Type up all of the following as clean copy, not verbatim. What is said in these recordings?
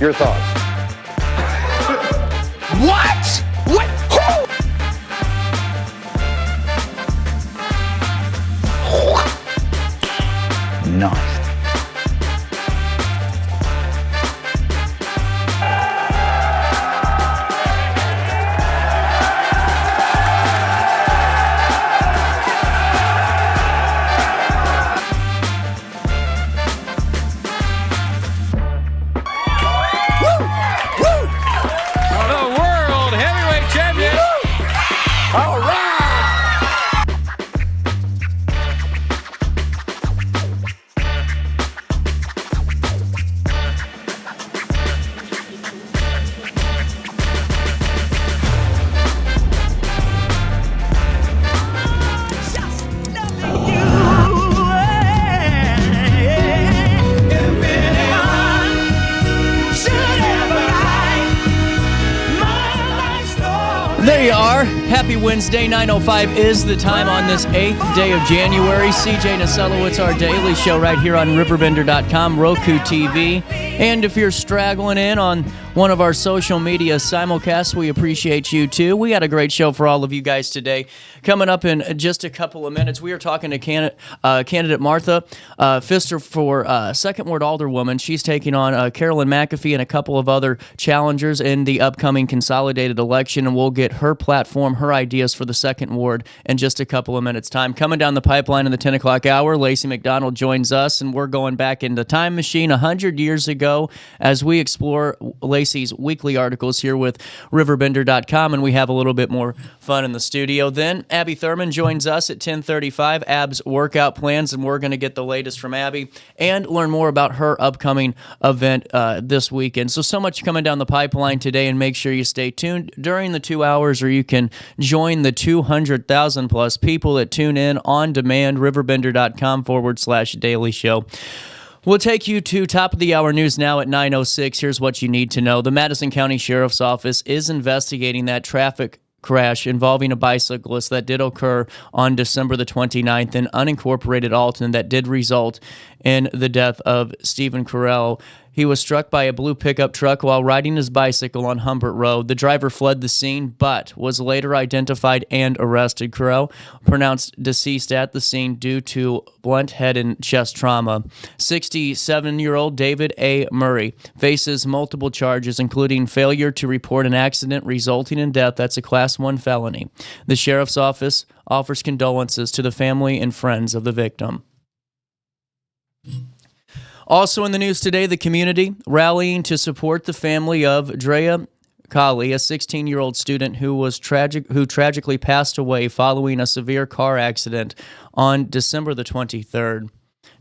Your thoughts? What? What? Who? Nice. There you are. Happy Wednesday. 9:05 is the time on this 8th day of January. CJ Nasello, it's our daily show right here on RiverBender.com, Roku TV. And if you're straggling in on one of our social media simulcasts, we appreciate you too. We got a great show for all of you guys today. Coming up in just a couple of minutes, we are talking to candidate Matha Pfister for 2nd Ward Alderwoman. She's taking on Carolyn McAfee and a couple of other challengers in the upcoming Consolidated Election, and we'll get her platform, her ideas for the 2nd Ward in just a couple of minutes' time. Coming down the pipeline in the 10 o'clock hour, Lacy McDonald joins us, and we're going back in the time machine 100 years ago as we explore Lacy's weekly articles here with RiverBender.com, and we have a little bit more fun in the studio. Then Abby Thurman joins us at 10:35, Ab's workout plans, and we're going to get the latest from Abby and learn more about her upcoming event this weekend. So much coming down the pipeline today, and make sure you stay tuned during the 2 hours, or you can join the 200,000 plus people that tune in on demand, RiverBender.com/daily show. We'll take you to top of the hour news now at 9:06. Here's what you need to know. The Madison County Sheriff's Office is investigating that traffic crash involving a bicyclist that did occur on December the 29th in unincorporated Alton that did result in the death of Stephen Carell. He was struck by a blue pickup truck while riding his bicycle on Humbert Road. The driver fled the scene, but was later identified and arrested. Carell pronounced deceased at the scene due to blunt head and chest trauma. 67-year-old David A. Murray faces multiple charges, including failure to report an accident resulting in death. That's a Class 1 felony. The Sheriff's Office offers condolences to the family and friends of the victim. Also in the news today, the community rallying to support the family of Drea Colley, a 16-year-old student who tragically passed away following a severe car accident on December the 23rd.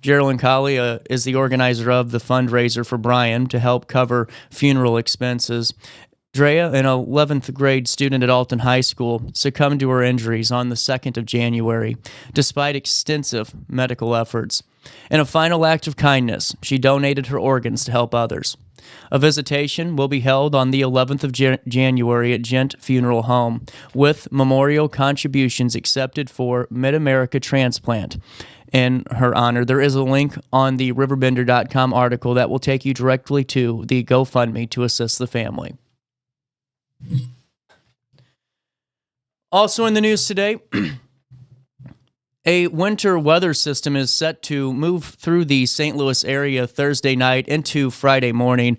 Geraldine Colley is the organizer of the fundraiser for Brian to help cover funeral expenses. Drea, an 11th grade student at Alton High School, succumbed to her injuries on the 2nd of January, despite extensive medical efforts. In a final act of kindness, she donated her organs to help others. A visitation will be held on the 11th of January at Gent Funeral Home, with memorial contributions accepted for Mid-America Transplant. In her honor, there is a link on the RiverBender.com article that will take you directly to the GoFundMe to assist the family. Also in the news today, a winter weather system is set to move through the St. Louis area Thursday night into Friday morning.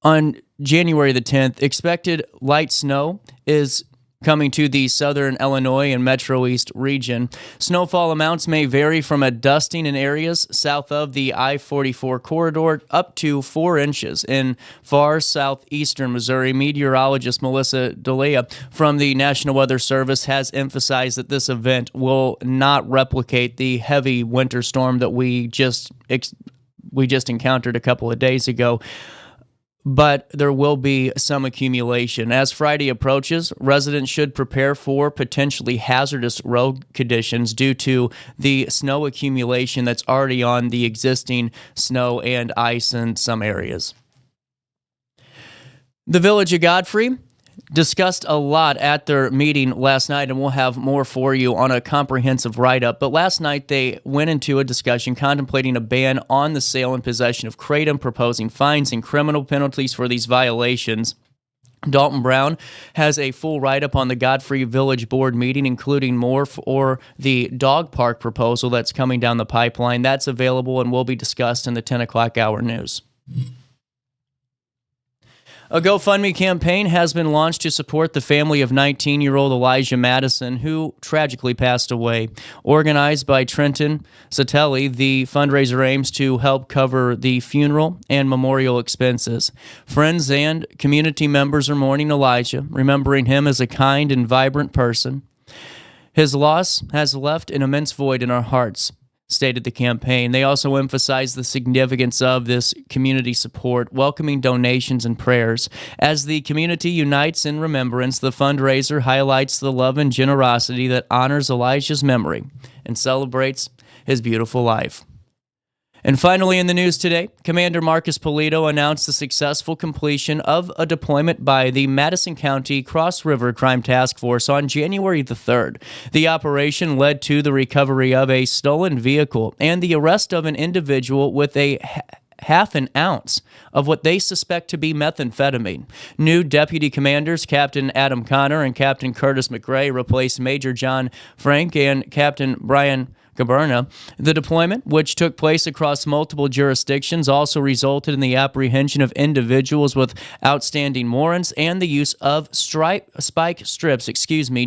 On January the 10th, expected light snow is coming to the southern Illinois and Metro East region. Snowfall amounts may vary from a dusting in areas south of the I-44 corridor up to 4 inches in far southeastern Missouri. Meteorologist Melissa D'Elia from the National Weather Service has emphasized that this event will not replicate the heavy winter storm that we just encountered a couple of days ago, but there will be some accumulation. As Friday approaches, residents should prepare for potentially hazardous road conditions due to the snow accumulation that's already on the existing snow and ice in some areas. The Village of Godfrey discussed a lot at their meeting last night, and we'll have more for you on a comprehensive write-up. But last night, they went into a discussion contemplating a ban on the sale and possession of kratom, proposing fines and criminal penalties for these violations. Dalton Brown has a full write-up on the Godfrey Village Board meeting, including more for the dog park proposal that's coming down the pipeline. That's available and will be discussed in the 10 o'clock hour news. A GoFundMe campaign has been launched to support the family of 19-year-old Elijah Madison, who tragically passed away. Organized by Trenton Satelli, the fundraiser aims to help cover the funeral and memorial expenses. Friends and community members are mourning Elijah, remembering him as a kind and vibrant person. His loss has left an immense void in our hearts, stated the campaign. They also emphasized the significance of this community support, welcoming donations and prayers. As the community unites in remembrance, the fundraiser highlights the love and generosity that honors Elijah's memory and celebrates his beautiful life. And finally in the news today, Commander Marcus Polito announced the successful completion of a deployment by the Madison County Cross River Crime Task Force on January the 3rd. The operation led to the recovery of a stolen vehicle and the arrest of an individual with a half an ounce of what they suspect to be methamphetamine. New deputy commanders, Captain Adam Connor and Captain Curtis McRae, replaced Major John Frank and Captain Brian Gaberna. The deployment, which took place across multiple jurisdictions, also resulted in the apprehension of individuals with outstanding warrants and the use of spike strips,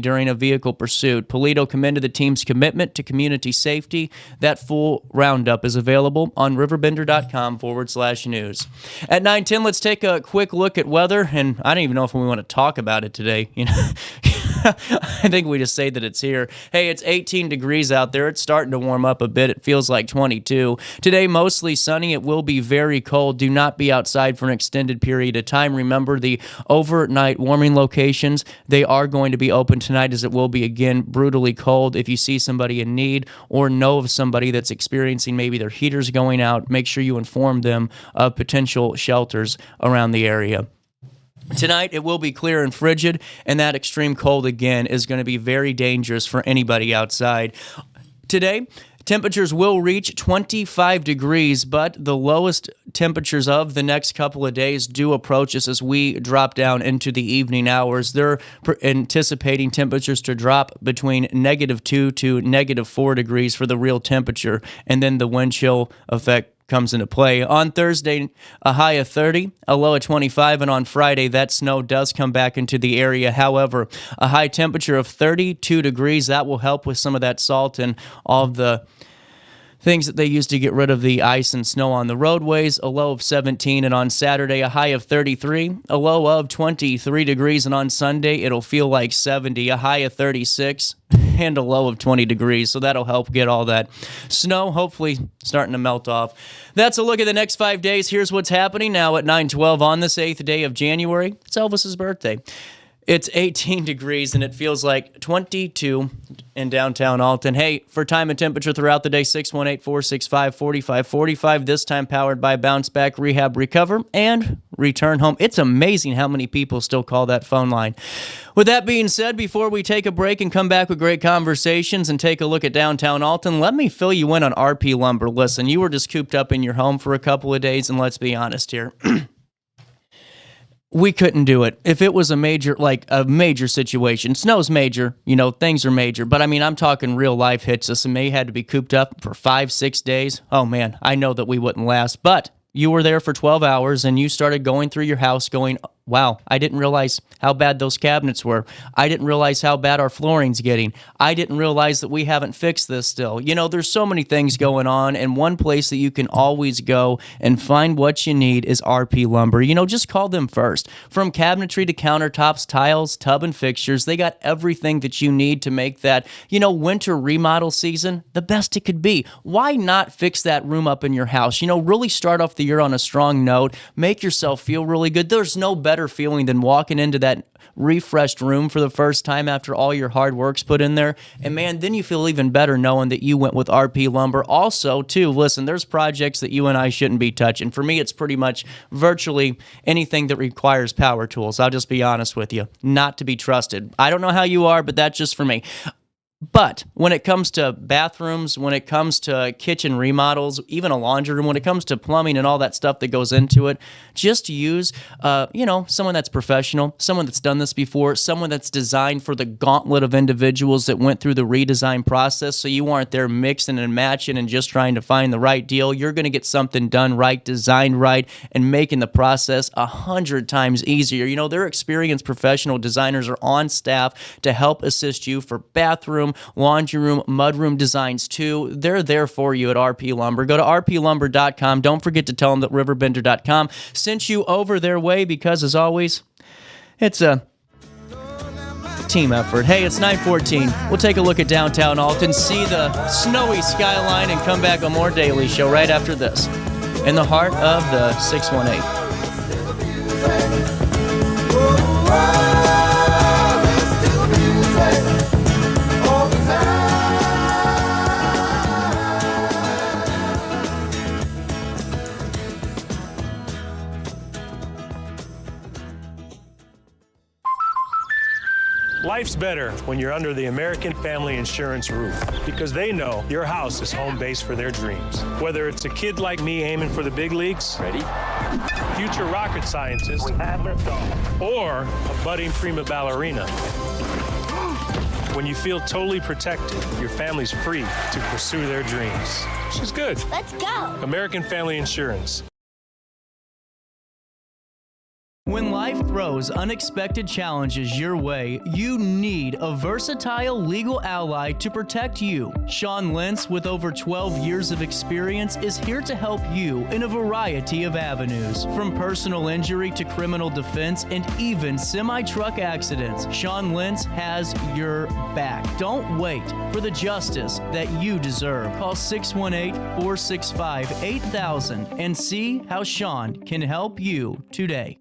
during a vehicle pursuit. Polito commended the team's commitment to community safety. That full roundup is available on RiverBender.com/news. At 9:10, let's take a quick look at weather, and I don't even know if we want to talk about it today. I think we just say that it's here. Hey, it's 18 degrees out there. It's starting to warm up a bit. It feels like 22. Today, mostly sunny. It will be very cold. Do not be outside for an extended period of time. Remember, the overnight warming locations, they are going to be open tonight, as it will be, again, brutally cold. If you see somebody in need or know of somebody that's experiencing maybe their heaters going out, make sure you inform them of potential shelters around the area. Tonight, it will be clear and frigid, and that extreme cold, again, is going to be very dangerous for anybody outside. Today, temperatures will reach 25 degrees, but the lowest temperatures of the next couple of days do approach us as we drop down into the evening hours. They're anticipating temperatures to drop between -2 to -4 degrees for the real temperature, and then the wind chill effect comes into play. On Thursday, a high of 30, a low of 25, and on Friday, that snow does come back into the area. However, a high temperature of 32 degrees, that will help with some of that salt and all of the things that they use to get rid of the ice and snow on the roadways. A low of 17, and on Saturday, a high of 33, a low of 23 degrees, and on Sunday, it'll feel like 70, a high of 36, and a low of 20 degrees. So that'll help get all that snow hopefully starting to melt off. That's a look at the next 5 days. Here's what's happening now at 9:12 on this 8th day of January. It's Elvis's birthday. It's 18 degrees, and it feels like 22 in downtown Alton. Hey, for time and temperature throughout the day, 618-465-4545. This time powered by Bounce Back Rehab Recover and Return Home. It's amazing how many people still call that phone line. With that being said, before we take a break and come back with great conversations and take a look at downtown Alton, let me fill you in on RP Lumber. Listen, you were just cooped up in your home for a couple of days, and let's be honest here. We couldn't do it. If it was a major situation, snow's major, things are major. But I mean, I'm talking real life hits us, and may had to be cooped up for 5-6 days. Oh man, I know that we wouldn't last. But you were there for 12 hours, and you started going through your house going, wow, I didn't realize how bad those cabinets were. I didn't realize how bad our flooring's getting. I didn't realize that we haven't fixed this still. There's so many things going on, and one place that you can always go and find what you need is RP Lumber. Just call them first. From cabinetry to countertops, tiles, tub, and fixtures, they got everything that you need to make that, winter remodel season the best it could be. Why not fix that room up in your house? Really start off the year on a strong note, make yourself feel really good. There's no better better feeling than walking into that refreshed room for the first time after all your hard work's put in there. And man, then you feel even better knowing that you went with RP Lumber. Also, too, listen, there's projects that you and I shouldn't be touching. For me, it's pretty much virtually anything that requires power tools. I'll just be honest with you. Not to be trusted. I don't know how you are, but that's just for me. But when it comes to bathrooms, when it comes to kitchen remodels, even a laundry room, when it comes to plumbing and all that stuff that goes into it, just use, someone that's professional, someone that's done this before, someone that's designed for the gauntlet of individuals that went through the redesign process, so you aren't there mixing and matching and just trying to find the right deal. You're going to get something done right, designed right, and making the process 100 times easier. You know, their experienced professional designers are on staff to help assist you for bathroom, laundry room, mudroom designs too. They're there for you at RP Lumber. Go to RiverBender.com. Don't forget to tell them that RiverBender.com sent you over their way because, as always, it's a team effort. Hey, it's 9:14. We'll take a look at downtown Alton, see the snowy skyline, and come back on more Daily Show right after this. In the heart of the 618. Life's better when you're under the American Family Insurance roof because they know your house is home base for their dreams. Whether it's a kid like me aiming for the big leagues, ready, future rocket scientist, or a budding prima ballerina. When you feel totally protected, your family's free to pursue their dreams. She's good. Let's go. American Family Insurance. When life throws unexpected challenges your way, you need a versatile legal ally to protect you. Sean Lentz, with over 12 years of experience, is here to help you in a variety of avenues. From personal injury to criminal defense and even semi-truck accidents, Sean Lentz has your back. Don't wait for the justice that you deserve. Call 618-465-8000 and see how Sean can help you today.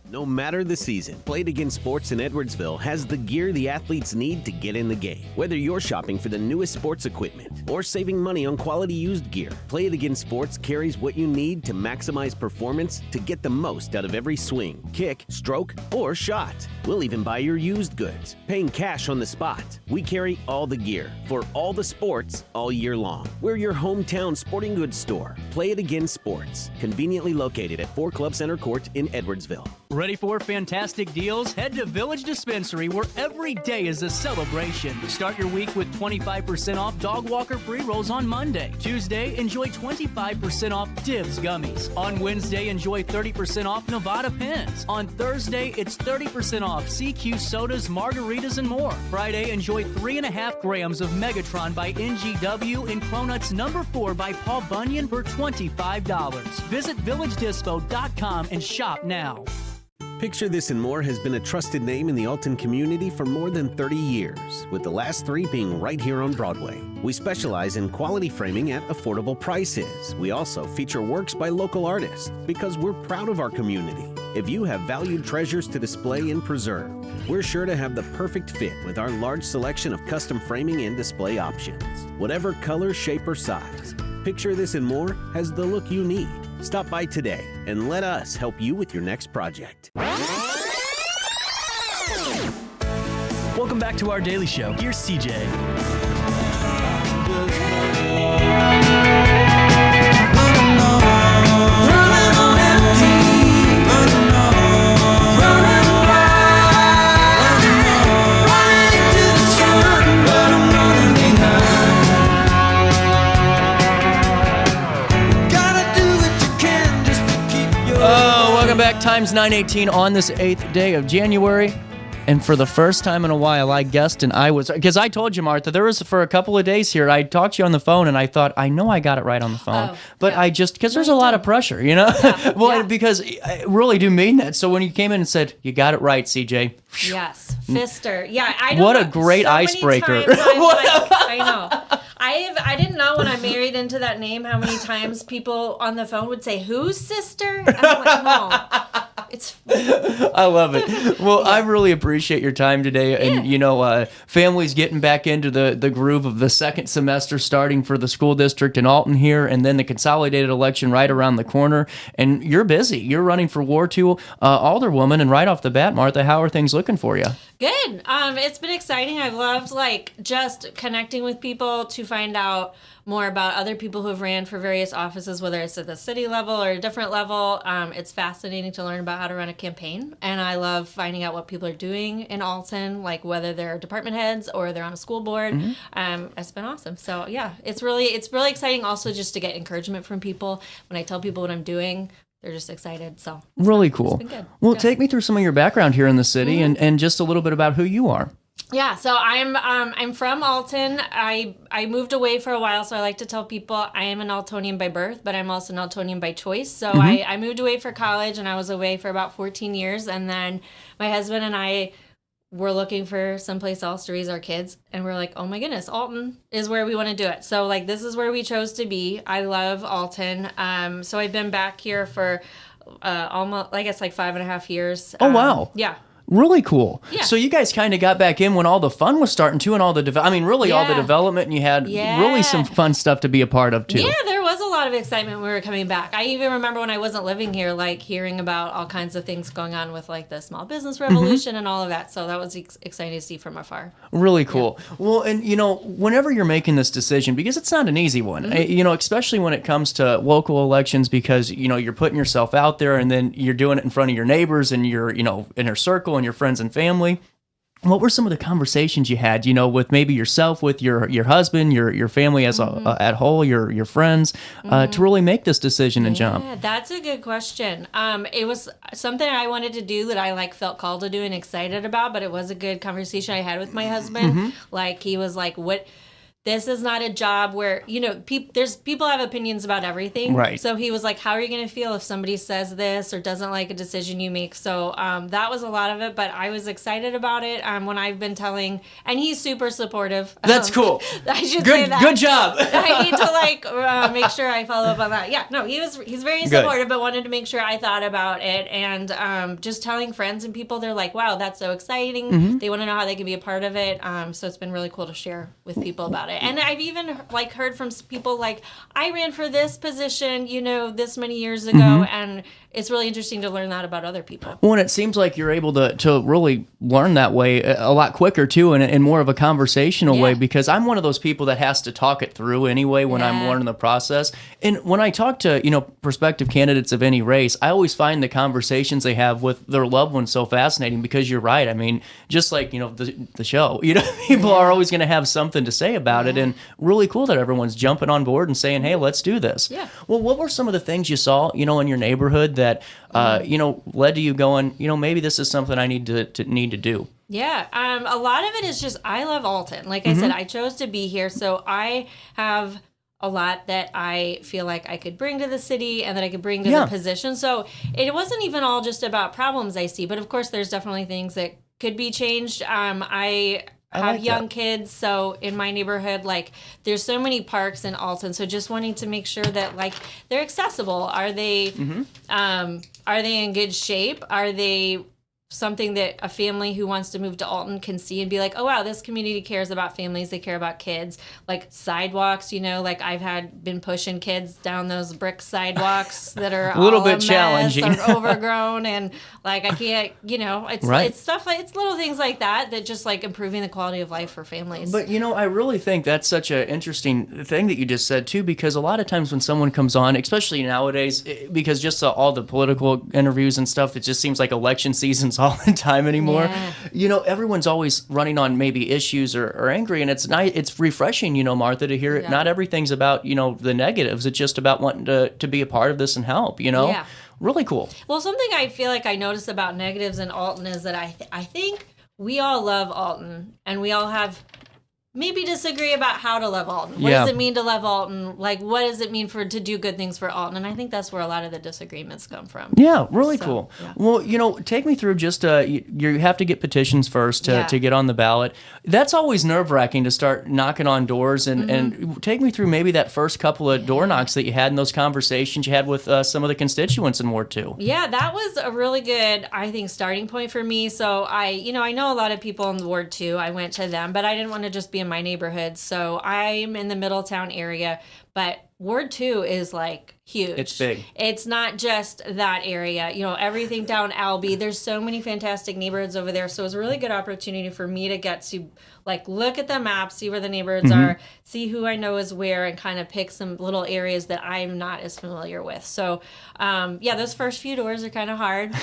No matter the season, Play It Again Sports in Edwardsville has the gear the athletes need to get in the game. Whether you're shopping for the newest sports equipment or saving money on quality used gear, Play It Again Sports carries what you need to maximize performance to get the most out of every swing, kick, stroke, or shot. We'll even buy your used goods, paying cash on the spot. We carry all the gear for all the sports all year long. We're your hometown sporting goods store. Play It Again Sports, conveniently located at 4 Club Center Court in Edwardsville. Ready for fantastic deals? Head to Village Dispensary, where every day is a celebration. Start your week with 25% off Dog Walker pre-rolls on Monday. Tuesday, enjoy 25% off Dibs gummies. On Wednesday, enjoy 30% off Nevada pens. On Thursday, it's 30% off CQ sodas, margaritas, and more. Friday, enjoy 3.5 grams of Megatron by NGW and Cronuts number 4 by Paul Bunyan for $25. Visit VillageDispo.com and shop now. Picture This and More has been a trusted name in the Alton community for more than 30 years, with the last 3 being right here on Broadway. We specialize in quality framing at affordable prices. We also feature works by local artists because we're proud of our community. If you have valued treasures to display and preserve, we're sure to have the perfect fit with our large selection of custom framing and display options. Whatever color, shape, or size, Picture This and More has the look you need. Stop by today and let us help you with your next project. Welcome back to our Daily Show. Here's CJ. Back, times 9:18 on this 8th day of January, and for the first time in a while I guessed, and I was, because I told you, Martha, there was for a couple of days here I talked to you on the phone and I thought I know I got it right on the phone, but yeah. I just, because there's a lot of pressure, you know. Yeah. Well, yeah. Because I really do mean that. So when you came in and said you got it right, CJ. Yes, Pfister. Yeah, I don't what know. A great so icebreaker. I know. I didn't know when I married into that name how many times people on the phone would say, "Whose sister?" And I'm like, no. I love it. Well, I really appreciate your time today. And, families getting back into the groove of the second semester starting for the school district in Alton here, and then the consolidated election right around the corner. And you're busy. You're running for Ward 2 Alderwoman. And right off the bat, Martha, how are things looking for you? Good. It's been exciting. I've loved just connecting with people to find out more about other people who have ran for various offices, whether it's at the city level or a different level. It's fascinating to learn about how to run a campaign, and I love finding out what people are doing in Alton, like whether they're department heads or they're on a school board. It's been awesome. So yeah, it's really exciting. Also, just to get encouragement from people when I tell people what I'm doing. They're just excited. So really cool. It's been good. Well, take me through some of your background here in the city and just a little bit about who you are. Yeah, so I'm from Alton. I moved away for a while, so I like to tell people I am an Altonian by birth, but I'm also an Altonian by choice. So I moved away for college, and I was away for about 14 years, and then my husband and I were looking for someplace else to raise our kids, and we're like, oh my goodness, Alton is where we want to do it. So this is where we chose to be. I love Alton. So I've been back here for almost, I guess, 5.5 years. Oh, wow. Yeah. Really cool. Yeah. So you guys kind of got back in when all the fun was starting to, and all the all the development, and you had really some fun stuff to be a part of too. Yeah, there was a lot of excitement when we were coming back. I even remember when I wasn't living here, hearing about all kinds of things going on with the small business revolution and all of that. So that was exciting to see from afar. Really cool. Yeah. Well, and whenever you're making this decision, because it's not an easy one, especially when it comes to local elections, because you're putting yourself out there, and then you're doing it in front of your neighbors and your inner circle and your friends and family. What were some of the conversations you had, with maybe yourself, with your husband, your family as at whole, your friends, to really make this decision and jump? Yeah, that's a good question. It was something I wanted to do that I felt called to do and excited about, but it was a good conversation I had with my husband. He was like, "What? This is not a job where, people have opinions about everything." Right. So he was like, how are you going to feel if somebody says this or doesn't like a decision you make? So that was a lot of it, but I was excited about it when I've been telling, and he's super supportive. That's cool. I should say that. Good job. I need to make sure I follow up on that. Yeah, no, he's very supportive, but wanted to make sure I thought about it. And just telling friends and people, they're like, wow, that's so exciting. They want to know how they can be a part of it. So it's been really cool to share with people about it. And I've even heard from people I ran for this position, this many years ago, and it's really interesting to learn that about other people. Well, and it seems like you're able to really learn that way a lot quicker too, and in more of a conversational way, because I'm one of those people that has to talk it through anyway when I'm learning the process. And when I talk to prospective candidates of any race, I always find the conversations they have with their loved ones so fascinating, because you're right. I mean, just like the show, people are always going to have something to say about it, and really cool that everyone's jumping on board and saying, hey, let's do this. Yeah. Well, what were some of the things you saw in your neighborhood that led to you going, maybe this is something I need to do? Yeah, a lot of it is just I love Alton. Like I said, I chose to be here, so I have a lot that I feel like I could bring to the city and that I could bring to the position. So it wasn't even all just about problems I see, but of course there's definitely things that could be changed. I have young kids, so in my neighborhood, there's so many parks in Alton, so just wanting to make sure that they're accessible. Are they in good shape? Are they something that a family who wants to move to Alton can see and be like, oh wow, this community cares about families, they care about kids. Sidewalks, I've been pushing kids down those brick sidewalks that are a little bit challenging or overgrown, and I can't, it's stuff it's little things like that just improving the quality of life for families. But I really think that's such an interesting thing that you just said too, because a lot of times when someone comes on, especially nowadays, because just all the political interviews and stuff, it just seems like election season's all the time anymore. Yeah. Everyone's always running on maybe issues or angry, and it's nice, it's refreshing, Martha, to hear it. Not everything's about the negatives. It's just about wanting to be a part of this and help. Yeah. Really cool. Well, something I feel like I notice about negatives in Alton is that I think we all love Alton, and we all have maybe disagree about how to love Alton. What does it mean to love Alton? Like, what does it mean to do good things for Alton? And I think that's where a lot of the disagreements come from. Yeah, really cool. Yeah. Well, take me through just, you have to get petitions first to get on the ballot. That's always nerve-wracking to start knocking on doors, and take me through maybe that first couple of door knocks that you had and those conversations you had with some of the constituents in Ward 2. Yeah, that was a really good, I think, starting point for me. So I know a lot of people in Ward 2. I went to them, but I didn't want to just be in my neighborhood. So I'm in the Middletown area, but Ward 2 is like huge. It's big. It's not just that area. Everything down Albee. There's so many fantastic neighborhoods over there. So it was a really good opportunity for me to get to look at the map, see where the neighborhoods are, see who I know is where, and kind of pick some little areas that I'm not as familiar with. So those first few doors are kind of hard.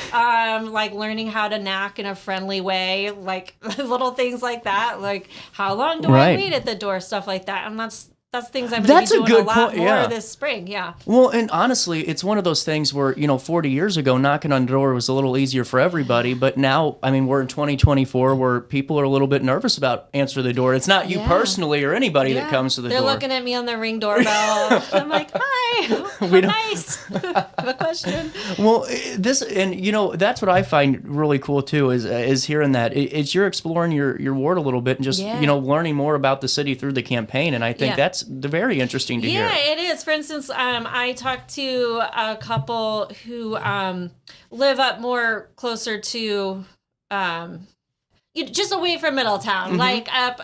Learning how to knock in a friendly way, like little things like that, like how long do I wait at the door, stuff like that. And that's things I'm going to be doing a lot more this spring, yeah. Well, and honestly, it's one of those things where, 40 years ago, knocking on the door was a little easier for everybody, but now, we're in 2024 where people are a little bit nervous about answering the door. It's not you personally or anybody that comes to the door. They're looking at me on the Ring doorbell. I'm like, hi, nice. I have a question. Well, that's what I find really cool, too, is hearing that. Is you're exploring your ward a little bit and just, learning more about the city through the campaign, and I think that's very interesting to hear. Yeah, it is. For instance, I talked to a couple who live up more closer to just away from Middletown, like up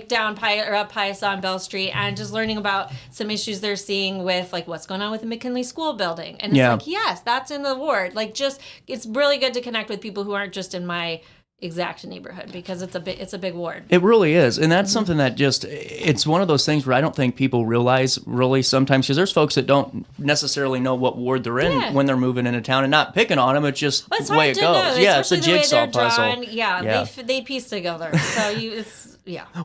down up Pius on Bell Street, and just learning about some issues they're seeing with what's going on with the McKinley School building. And it's yes, that's in the ward. It's really good to connect with people who aren't just in my exact neighborhood, because it's a big ward. It really is, and that's something that it's one of those things where I don't think people realize really sometimes, because there's folks that don't necessarily know what ward they're in when they're moving into town, and not picking on them, it's just the way it goes. It's a jigsaw puzzle. They piece together. So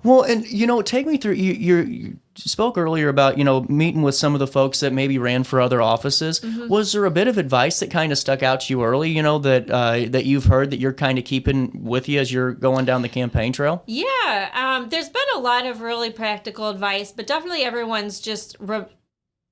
Well, and take me through. You spoke earlier about meeting with some of the folks that maybe ran for other offices. Was there a bit of advice that kind of stuck out to you early? That you've heard that you're kind of keeping with you as you're going down the campaign trail? Yeah, there's been a lot of really practical advice, but definitely everyone's just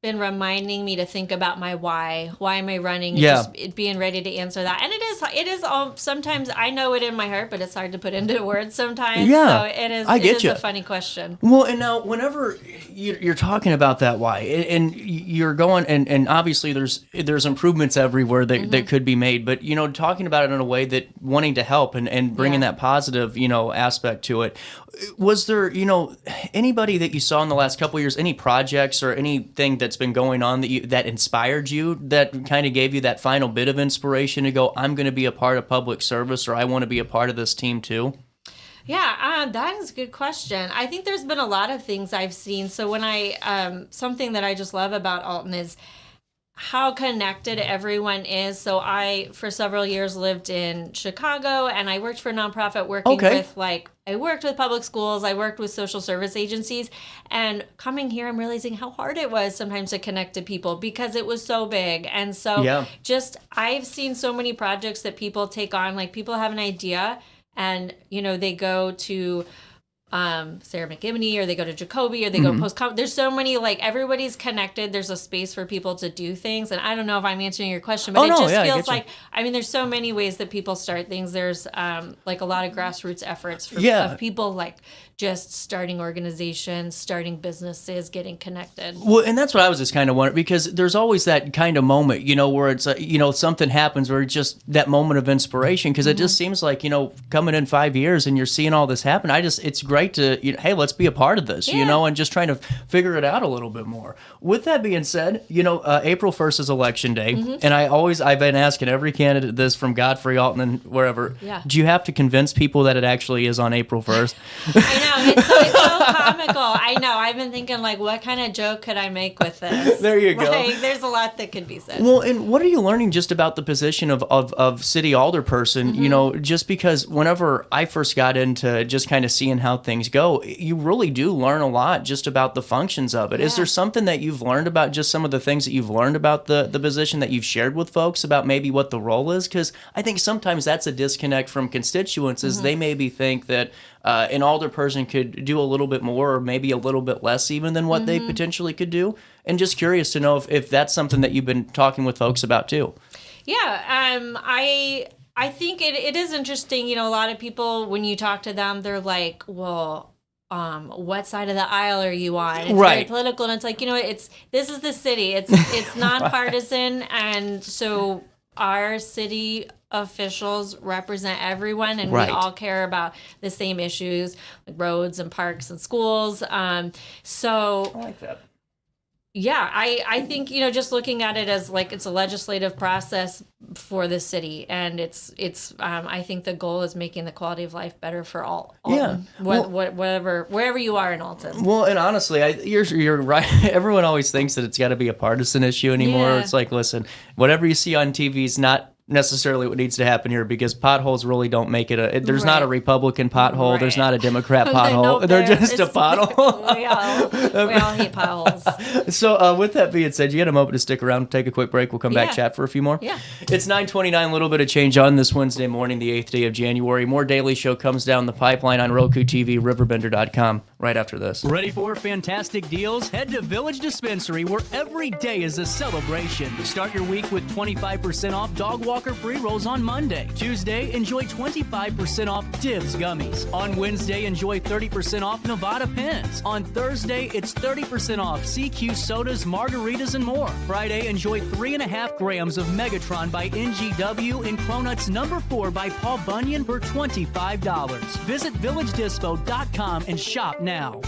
been reminding me to think about my why. Why am I running? Just being ready to answer that. And it is sometimes I know it in my heart, but it's hard to put into words sometimes. Yeah, so it is a funny question. Well, and now whenever you're talking about that why, and you're going, and obviously there's improvements everywhere that could be made, but talking about it in a way that wanting to help and bringing that positive aspect to it. Was there, anybody that you saw in the last couple of years, any projects or anything that's been going on that inspired you, that kind of gave you that final bit of inspiration to go, I'm going to be a part of public service, or I want to be a part of this team too? Yeah, that is a good question. I think there's been a lot of things I've seen. So when something that I just love about Alton is how connected everyone is. So I, for several years, lived in Chicago, and I worked for a nonprofit working with I worked with public schools, I worked with social service agencies, and coming here, I'm realizing how hard it was sometimes to connect to people because it was so big. And so I've seen so many projects that people take on, people have an idea and, they go to Sarah McGivney, or they go to Jacoby, or they go post. There's so many, everybody's connected. There's a space for people to do things. And I don't know if I'm answering your question, but feels like, there's so many ways that people start things. There's a lot of grassroots efforts of people just starting organizations, starting businesses, getting connected. Well, and that's what I was just kind of wondering, because there's always that kind of moment, where it's, something happens where it's just that moment of inspiration, because it just seems like, coming in 5 years and you're seeing all this happen, it's great to, hey, let's be a part of this, and just trying to figure it out a little bit more. With that being said, April 1st is election day, and I've been asking every candidate this, from Godfrey, Alton, and wherever, do you have to convince people that it actually is on April 1st? I know, it's so comical. I know, I've been thinking, what kind of joke could I make with this? There you go. There's a lot that could be said. Well, and what are you learning just about the position of city alderperson, just because whenever I first got into just kind of seeing how things things go, you really do learn a lot just about the functions of it. Is there something that you've learned about just some of the things that you've learned about the position that you've shared with folks about maybe what the role is? Because I think sometimes that's a disconnect from constituents is they maybe think that an alderperson could do a little bit more or maybe a little bit less even than what they potentially could do. And just curious to know if that's something that you've been talking with folks about too. Yeah, I think it is interesting. You know, a lot of people, when you talk to them, they're like, well, what side of the aisle are you on? It's very political, and it's like, you know, this is the city. It's nonpartisan, and so our city officials represent everyone, and we all care about the same issues, like roads and parks and schools. So I like that. Yeah, I think, you know, just looking at it as like it's a legislative process for the city, and it's I think the goal is making the quality of life better for all. Alton, wherever you are in Alton. Well, and honestly, you're right. Everyone always thinks that it's got to be a partisan issue anymore. Yeah. It's like, listen, whatever you see on TV is not necessarily what needs to happen here, because potholes really don't make it there's not a Republican pothole, there's not a Democrat pothole, they're just a pothole. we all hate potholes. So with that being said, you got a moment to stick around, take a quick break, we'll come back, chat for a few more. It's 9:29, a little bit of change on this Wednesday morning, the 8th day of January. More Daily Show comes down the pipeline on Roku TV, RiverBender.com right after this. Ready for fantastic deals? Head to Village Dispensary, where every day is a celebration. Start your week with 25% off dog Walker pre-rolls on Monday. Tuesday, enjoy 25% off Divs gummies. On Wednesday, enjoy 30% off Nevada pens. On Thursday, it's 30% off CQ sodas, margaritas, and more. Friday, enjoy 3.5 grams of Megatron by NGW and Cronuts number 4 by Paul Bunyan for $25. Visit VillageDispo.com and shop now.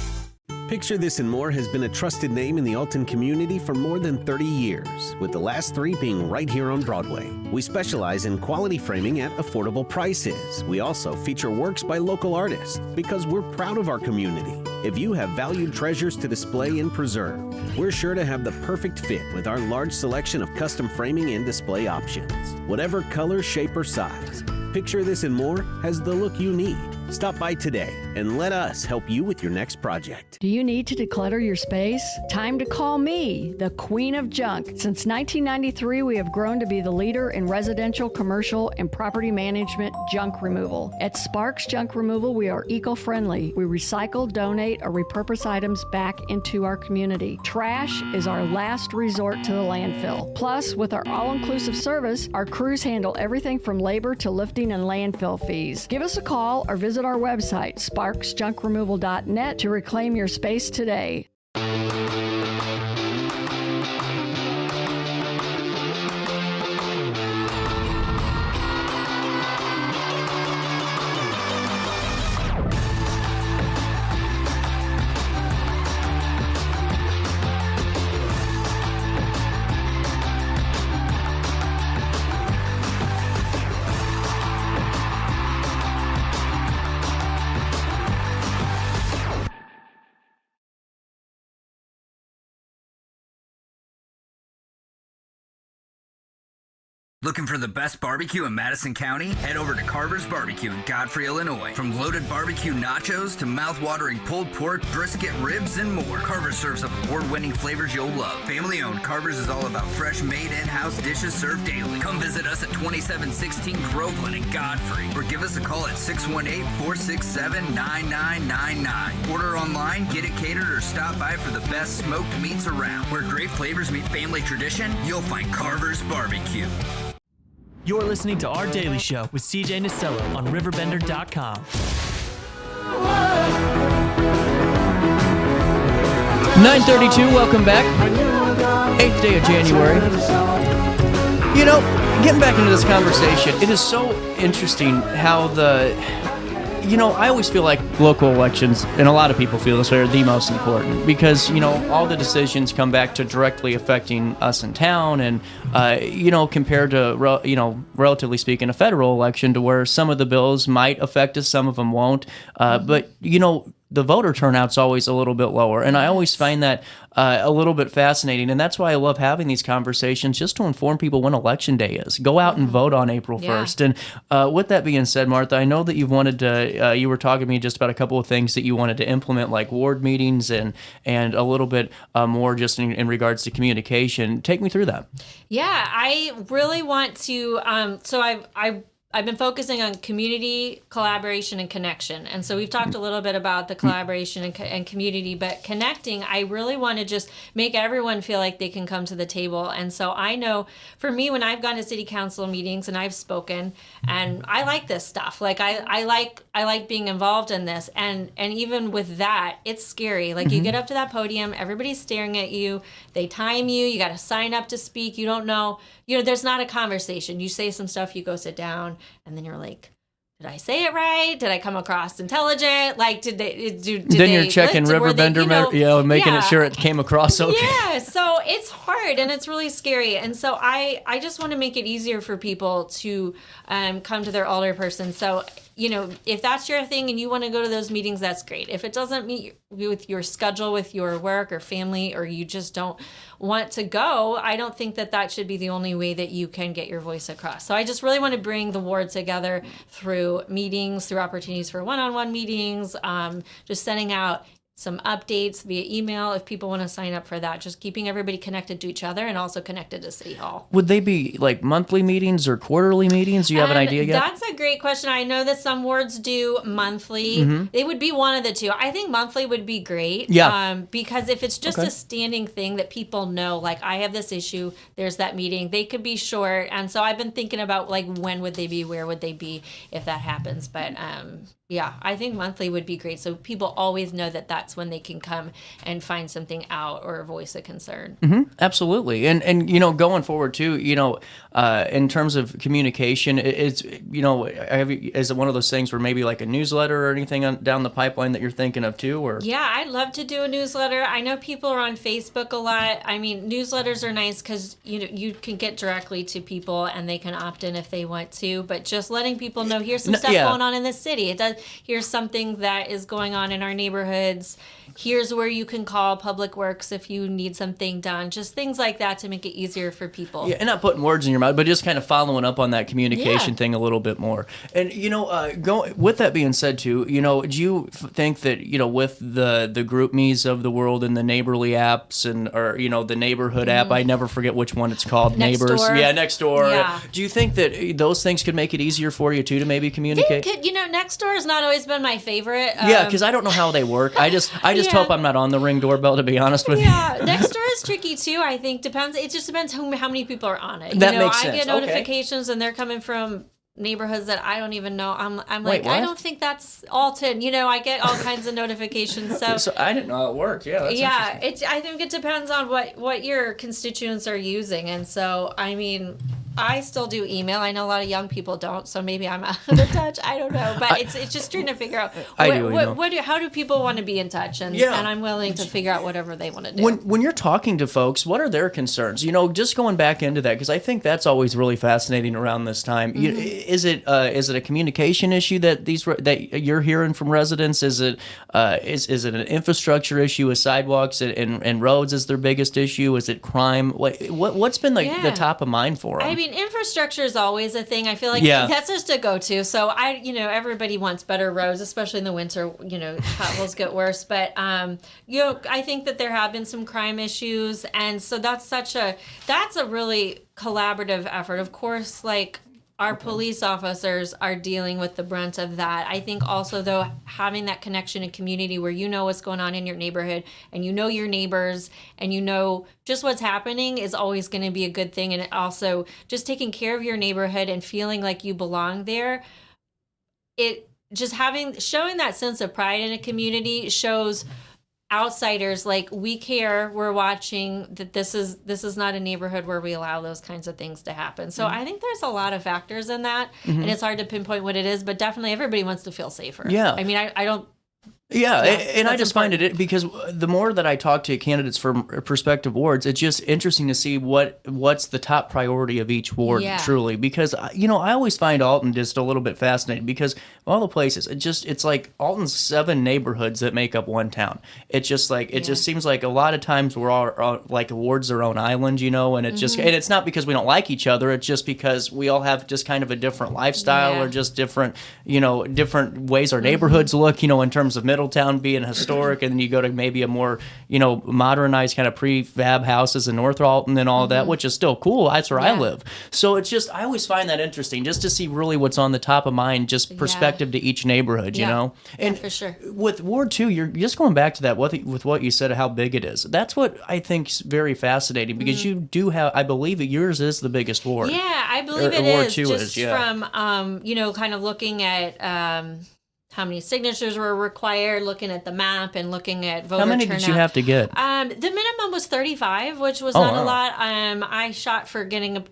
Picture This and More has been a trusted name in the Alton community for more than 30 years, with the last 3 being right here on Broadway. We specialize in quality framing at affordable prices. We also feature works by local artists because we're proud of our community. If you have valued treasures to display and preserve, we're sure to have the perfect fit with our large selection of custom framing and display options. Whatever color, shape, or size, Picture This and More has the look you need. Stop by today and let us help you with your next project. Do you need to declutter your space? Time to call me, the Queen of Junk. Since 1993, we have grown to be the leader in residential, commercial, and property management junk removal. At Sparks Junk Removal, we are eco-friendly. We recycle, donate, or repurpose items back into our community. Trash is our last resort to the landfill. Plus, with our all-inclusive service, our crews handle everything from labor to lifting and landfill fees. Give us a call or visit our website, sparksjunkremoval.net, to reclaim your space today. 'Looking for the best barbecue in Madison County? Head over to Carver's Barbecue in Godfrey, Illinois. From loaded barbecue nachos to mouth-watering pulled pork, brisket, ribs, and more, Carver's serves up award-winning flavors you'll love. Family-owned, Carver's is all about fresh, made in-house dishes served daily. Come visit us at 2716 Groveland in Godfrey, or give us a call at 618-467-9999. Order online, get it catered, or stop by for the best smoked meats around. Where great flavors meet family tradition, you'll find Carver's Barbecue. You're listening to Our Daily Show with CJ Nasello on RiverBender.com. 9:32, welcome back. 8th day of January. You know, getting back into this conversation, it is so interesting how I always feel like local elections, and a lot of people feel this way, are the most important because, all the decisions come back to directly affecting us in town and, compared to, relatively speaking, a federal election to where some of the bills might affect us, some of them won't. But, the voter turnout's always a little bit lower. And I always find that a little bit fascinating. And that's why I love having these conversations, just to inform people when Election Day is. Go out and vote on April 1st. And with that being said, Martha, I know that you've wanted to, you were talking to me just about a couple of things that you wanted to implement, like ward meetings and a little bit more just in regards to communication. Take me through that. Yeah, I really want to, so I've been focusing on community collaboration and connection. And so we've talked a little bit about the collaboration and community, but connecting, I really want to just make everyone feel like they can come to the table. And so I know for me, when I've gone to city council meetings and I've spoken, and I like this stuff, like I like being involved in this. And even with that, it's scary. Like you get up to that podium, everybody's staring at you, they time you, you got to sign up to speak. You don't know, there's not a conversation. You say some stuff, you go sit down, and then you're like, did I say it right? Did I come across intelligent? Like, did then you're checking RiverBender, making sure it came across okay. Yeah, so it's hard and it's really scary. And so I just want to make it easier for people to come to their alderperson. So, if that's your thing and you want to go to those meetings, that's great. If it doesn't meet with your schedule, with your work or family, or you just don't want to go, I don't think that should be the only way that you can get your voice across. So I just really want to bring the ward together through meetings, through opportunities for one-on-one meetings, just sending out some updates via email if people want to sign up for that, just keeping everybody connected to each other and also connected to City Hall. Would they be like monthly meetings or quarterly meetings? Do you have an idea yet? That's a great question. I know that some wards do monthly. They would be one of the two. I think monthly would be great. Yeah. Because if it's just a standing thing that people know, like I have this issue, there's that meeting, they could be short. And so I've been thinking about like when would they be, where would they be if that happens. But yeah, I think monthly would be great. So people always know that that's when they can come and find something out or voice a concern. Absolutely. And going forward too, in terms of communication, it's, is it one of those things where maybe like a newsletter or anything down the pipeline that you're thinking of too? Or yeah, I'd love to do a newsletter. I know people are on Facebook a lot. I mean, newsletters are nice because, you can get directly to people and they can opt in if they want to, but just letting people know here's some stuff going on in the city. Here's something that is going on in our neighborhoods. Here's where you can call Public Works if you need something done. Just things like that to make it easier for people. Yeah, and not putting words in your mouth, but just kind of following up on that communication thing a little bit more. And, with that being said, too, do you think that, with the group me's of the world and the neighborly apps or the neighborhood app, I never forget which one it's called, Neighbors. Yeah, Nextdoor. Yeah. Do you think that those things could make it easier for you, too, to maybe communicate? Nextdoor has not always been my favorite. Yeah, because I don't know how they work. I just hope I'm not on the Ring doorbell, to be honest with you. Yeah, Nextdoor is tricky too. I think depends. It just depends how many people are on it. That makes sense. I get notifications and they're coming from neighborhoods that I don't even know. I'm like, Wait, what? I don't think that's Alton. I get all kinds of notifications. So I didn't know how it worked. Yeah, that's I think it depends on what your constituents are using, and so I mean, I still do email. I know a lot of young people don't, so maybe I'm out of touch. I don't know, but it's just trying to figure out how do people want to be in touch, and I'm willing to figure out whatever they want to do. When you're talking to folks, what are their concerns? Just going back into that, because I think that's always really fascinating around this time. Is it a communication issue that you're hearing from residents? Is it is it an infrastructure issue with sidewalks and roads is their biggest issue? Is it crime? What's been the top of mind for them? I mean, infrastructure is always a thing. I feel like that's just a go-to. So everybody wants better roads, especially in the winter. Potholes get worse. But I think that there have been some crime issues, and so that's a really collaborative effort. Of course, like our police officers are dealing with the brunt of that. I think also, though, having that connection and community where you know what's going on in your neighborhood and you know your neighbors and you know just what's happening is always going to be a good thing. And also just taking care of your neighborhood and feeling like you belong there, showing that sense of pride in a community shows outsiders like we care, we're watching, that this is not a neighborhood where we allow those kinds of things to happen. So I think there's a lot of factors in that, and it's hard to pinpoint what it is, but definitely everybody wants to feel safer. Yeah. I mean, I don't Yeah, and I just find it because the more that I talk to candidates for prospective wards, it's just interesting to see what's the top priority of each ward truly. Because I always find Alton just a little bit fascinating because of all the places. It's like Alton's 7 neighborhoods that make up one town. It's just like it just seems like a lot of times we're all like wards their own island, and it's just and it's not because we don't like each other. It's just because we all have just kind of a different lifestyle or just different different ways our neighborhoods look. In terms of Middletown being historic, and then you go to maybe a more, modernized kind of prefab houses in North Alton and all of that, which is still cool. That's where I live. So it's just, I always find that interesting just to see really what's on the top of mind, just perspective to each neighborhood, And for sure. With Ward 2, you're just going back to that with what you said, how big it is. That's what I think is very fascinating because you do have, I believe yours is the biggest ward. Yeah, I believe it Ward is. 2 just is, from, kind of looking at, how many signatures were required, looking at the map and looking at voter turnout. How many did you have to get? The minimum was 35, which was not a lot. I shot for getting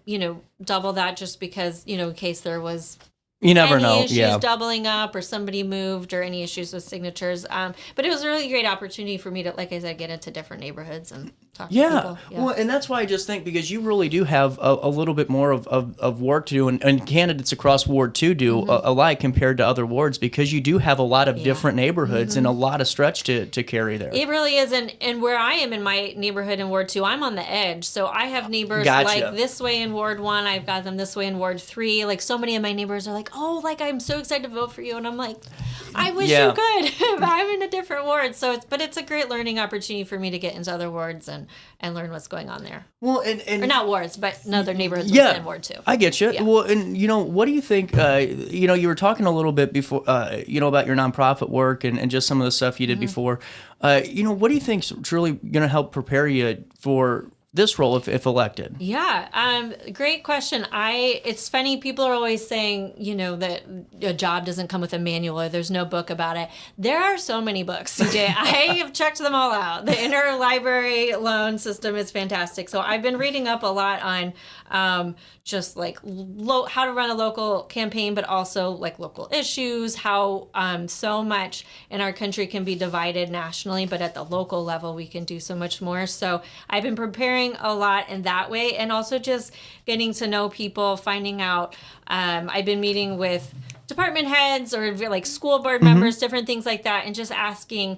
double that just because, in case there was you never know. Issues doubling up or somebody moved or any issues with signatures. But it was a really great opportunity for me to, like I said, get into different neighborhoods and talk to people. Yeah. Well, and that's why I just think because you really do have a little bit more of work to do, and candidates across Ward 2 do a lot compared to other wards because you do have a lot of different neighborhoods and a lot of stretch to carry there. It really is. And where I am in my neighborhood in Ward 2, I'm on the edge. So I have neighbors like this way in Ward 1. I've got them this way in Ward 3. Like so many of my neighbors are like, oh, like I'm so excited to vote for you. And I'm like, I wish you could. I'm in a different ward. So it's a great learning opportunity for me to get into other wards and learn what's going on there. Well, and or not wards, but other neighborhoods within Ward 2. I get you. Yeah. Well, and what do you think? You were talking a little bit before, about your nonprofit work and just some of the stuff you did before. What do you think is truly going to help prepare you for this role if elected? Yeah, great question. It's funny, people are always saying, that a job doesn't come with a manual or there's no book about it. There are so many books, CJ. I have checked them all out. The interlibrary loan system is fantastic. So I've been reading up a lot on just like how to run a local campaign, but also like local issues, how so much in our country can be divided nationally, but at the local level, we can do so much more. So I've been preparing a lot in that way, and also just getting to know people, finding out. I've been meeting with department heads or like school board members, different things like that, and just asking,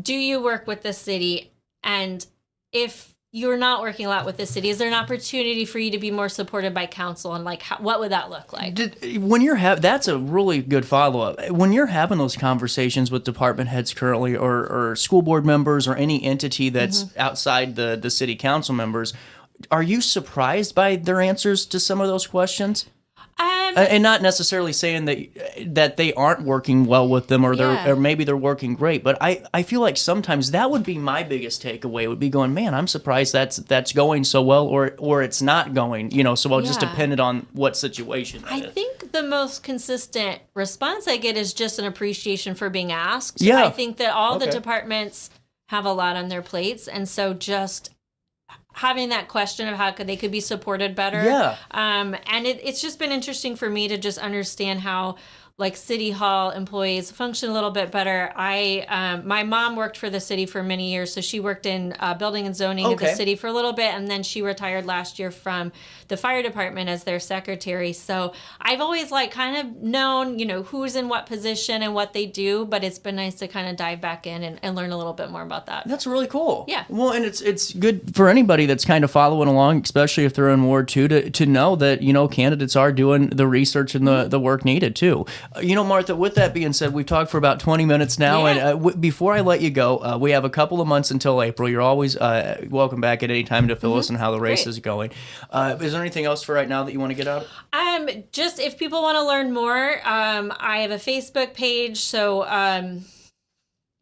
do you work with the city? And if you're not working a lot with the city, is there an opportunity for you to be more supported by council, and like what would that look like? When you're that's a really good follow-up. When you're having those conversations with department heads currently or school board members or any entity that's outside the city council members, are you surprised by their answers to some of those questions? And not necessarily saying that they aren't working well with them, or maybe they're working great, but I feel like sometimes that would be my biggest takeaway, would be going, man, I'm surprised that's going so well, or it's not going, so well, just dependent on what situation that is. I think the most consistent response I get is just an appreciation for being asked. Yeah. I think that all the departments have a lot on their plates, and so just having that question of how they could be supported better. Yeah. And it's just been interesting for me to just understand how like City Hall employees function a little bit better. My mom worked for the city for many years, so she worked in building and zoning of the city for a little bit, and then she retired last year from the fire department as their secretary. So I've always like kind of known, who's in what position and what they do, but it's been nice to kind of dive back in and learn a little bit more about that. That's really cool. Yeah. Well, and it's good for anybody that's kind of following along, especially if they're in Ward 2, to know that, candidates are doing the research and the work needed too. Martha, with that being said, we've talked for about 20 minutes now, and before I let you go, we have a couple of months until April. You're always welcome back at any time to fill us on how the race is going. Is there anything else for right now that you want to get out? Just if people want to learn more, I have a Facebook page, so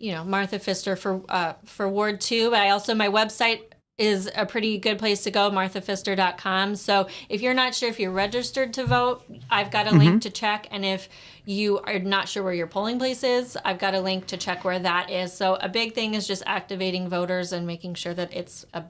Matha Pfister for Ward 2, but my website is a pretty good place to go, MathaPfister.com. So if you're not sure if you're registered to vote, I've got a link to check. And if you are not sure where your polling place is, I've got a link to check where that is. So a big thing is just activating voters and making sure that it's a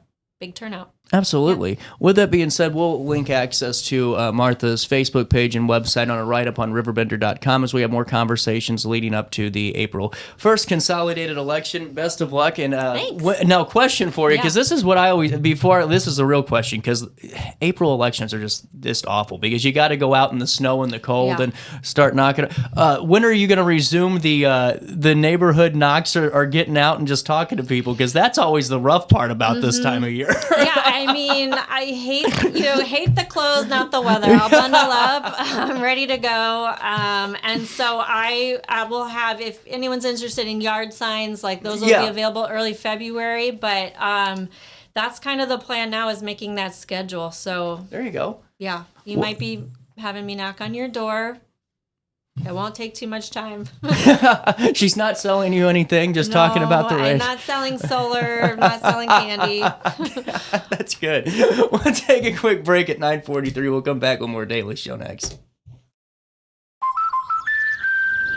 big turnout. Absolutely. Yeah. With that being said, we'll link access to Martha's Facebook page and website on a write-up on RiverBender.com as we have more conversations leading up to the April 1st Consolidated Election. Best of luck. And now, question for you, because this is what I always, this is a real question, because April elections are just awful, because you got to go out in the snow and the cold and start knocking. When are you going to resume the neighborhood knocks or getting out and just talking to people? Because that's always the rough part about this time of year. I mean, I hate the clothes, not the weather. I'll bundle up. I'm ready to go. And so I will have, if anyone's interested in yard signs, like those will be available early February. But that's kind of the plan now, is making that schedule. So there you go. Yeah, you might be having me knock on your door. It won't take too much time. She's not selling you anything, just talking about the race. I'm not selling solar. I'm not selling candy. That's good. We'll take a quick break at 9:43. We'll come back with more Daily Show next.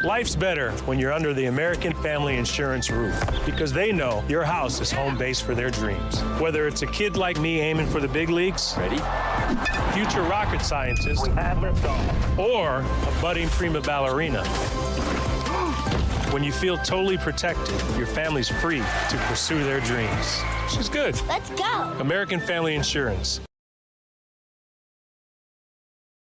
Life's better when you're under the American Family Insurance roof, because they know your house is home base for their dreams. Whether it's a kid like me aiming for the big leagues, future rocket scientist, or a budding prima ballerina. When you feel totally protected, your family's free to pursue their dreams. She's good. Let's go. American Family Insurance.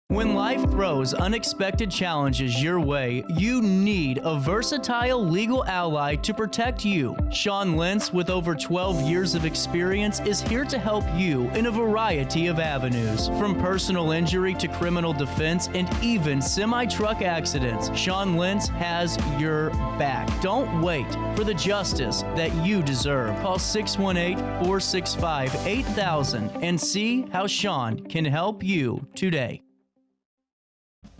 When life throws unexpected challenges your way, you need a versatile legal ally to protect you. Sean Lentz, with over 12 years of experience, is here to help you in a variety of avenues. From personal injury to criminal defense and even semi-truck accidents, Sean Lentz has your back. Don't wait for the justice that you deserve. Call 618-465-8000 and see how Sean can help you today.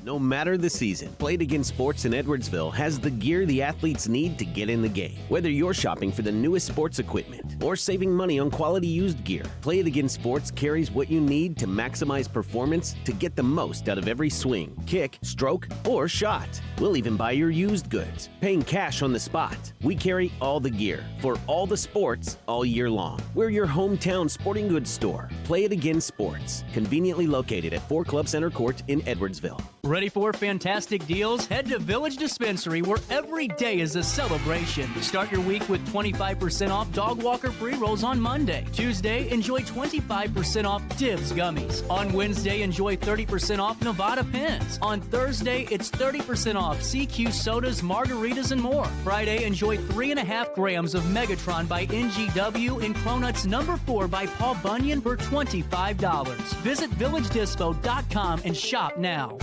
No matter the season, Played Again Sports in Edwardsville has the gear the athletes need to get in the game. Whether you're shopping for the newest sports equipment or saving money on quality used gear, Played Again Sports carries what you need to maximize performance to get the most out of every swing, kick, stroke, or shot. We'll even buy your used goods, paying cash on the spot. We carry all the gear for all the sports all year long. We're your hometown sporting goods store. Play It Again Sports, conveniently located at 4 Club Center Court in Edwardsville. Ready for fantastic deals? Head to Village Dispensary, where every day is a celebration. Start your week with 25% off dog walker pre-rolls on Monday. Tuesday, enjoy 25% off Dibs gummies. On Wednesday, enjoy 30% off Nevada pens. On Thursday, it's 30% off CQ sodas, margaritas, and more. Friday, enjoy 3.5 grams of Megatron by NGW and Cronuts number 4 by Paul Bunyan for $25. Visit VillageDispo.com and shop now.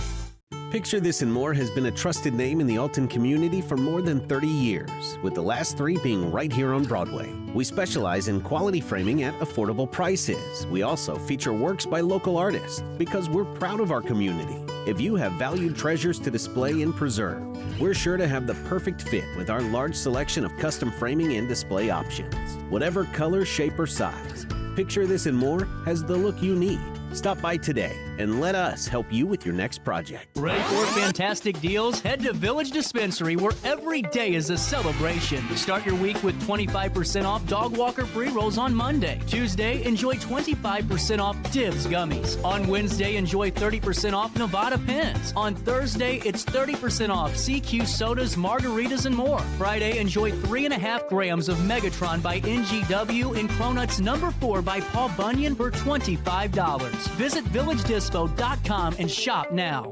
Picture This and More has been a trusted name in the Alton community for more than 30 years, with the last 3 being right here on Broadway. We specialize in quality framing at affordable prices. We also feature works by local artists because we're proud of our community. If you have valued treasures to display and preserve, we're sure to have the perfect fit with our large selection of custom framing and display options. Whatever color, shape, or size, Picture This and More has the look you need. Stop by today and let us help you with your next project. Ready for fantastic deals? Head to Village Dispensary, where every day is a celebration. Start your week with 25% off dog walker pre-rolls on Monday. Tuesday, enjoy 25% off Dibs gummies. On Wednesday, enjoy 30% off Nevada pens. On Thursday, it's 30% off CQ sodas, margaritas, and more. Friday, enjoy 3.5 grams of Megatron by NGW and Cronuts number 4 by Paul Bunyan for $25. Visit VillageDispo.com and shop now.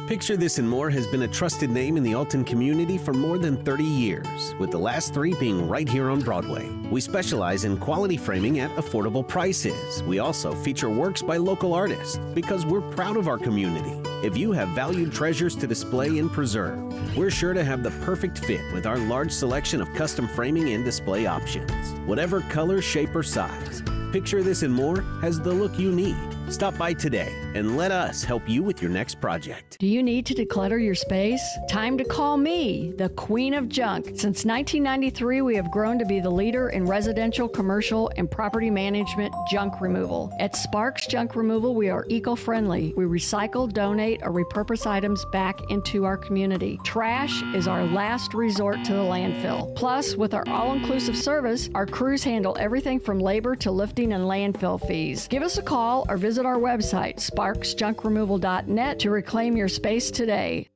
Picture This and More has been a trusted name in the Alton community for more than 30 years, with the last 3 being right here on Broadway. We specialize in quality framing at affordable prices. We also feature works by local artists because we're proud of our community. If you have valued treasures to display and preserve, we're sure to have the perfect fit with our large selection of custom framing and display options. Whatever color, shape, or size, Picture This and More has the look you need. Stop by today and let us help you with your next project. Do you need to declutter your space? Time to call me, the Queen of Junk. Since 1993, we have grown to be the leader in residential, commercial, and property management junk removal. At Sparks Junk Removal, we are eco-friendly. We recycle, donate, or repurpose items back into our community. Trash is our last resort to the landfill. Plus, with our all-inclusive service, our crews handle everything from labor to lifting and landfill fees. Give us a call or visit our website, sparksjunkremoval.net, to reclaim your space today.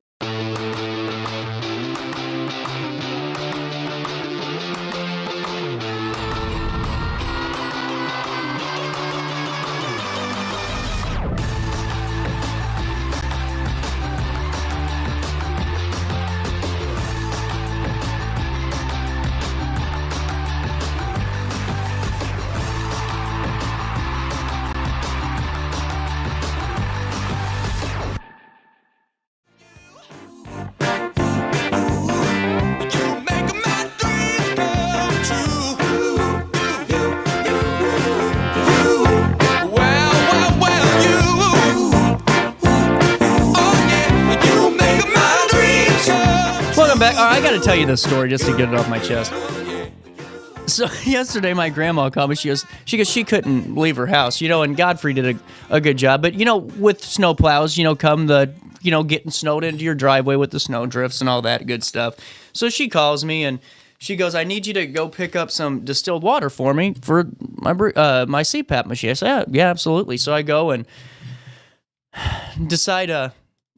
Back. I got to tell you this story just to get it off my chest. So yesterday, my grandma called me. She goes, she couldn't leave her house, and Godfrey did a good job. But, with snow plows, come the, getting snowed into your driveway with the snow drifts and all that good stuff. So she calls me and she goes, I need you to go pick up some distilled water for me for my CPAP machine. I said, yeah, absolutely. So I go and decide,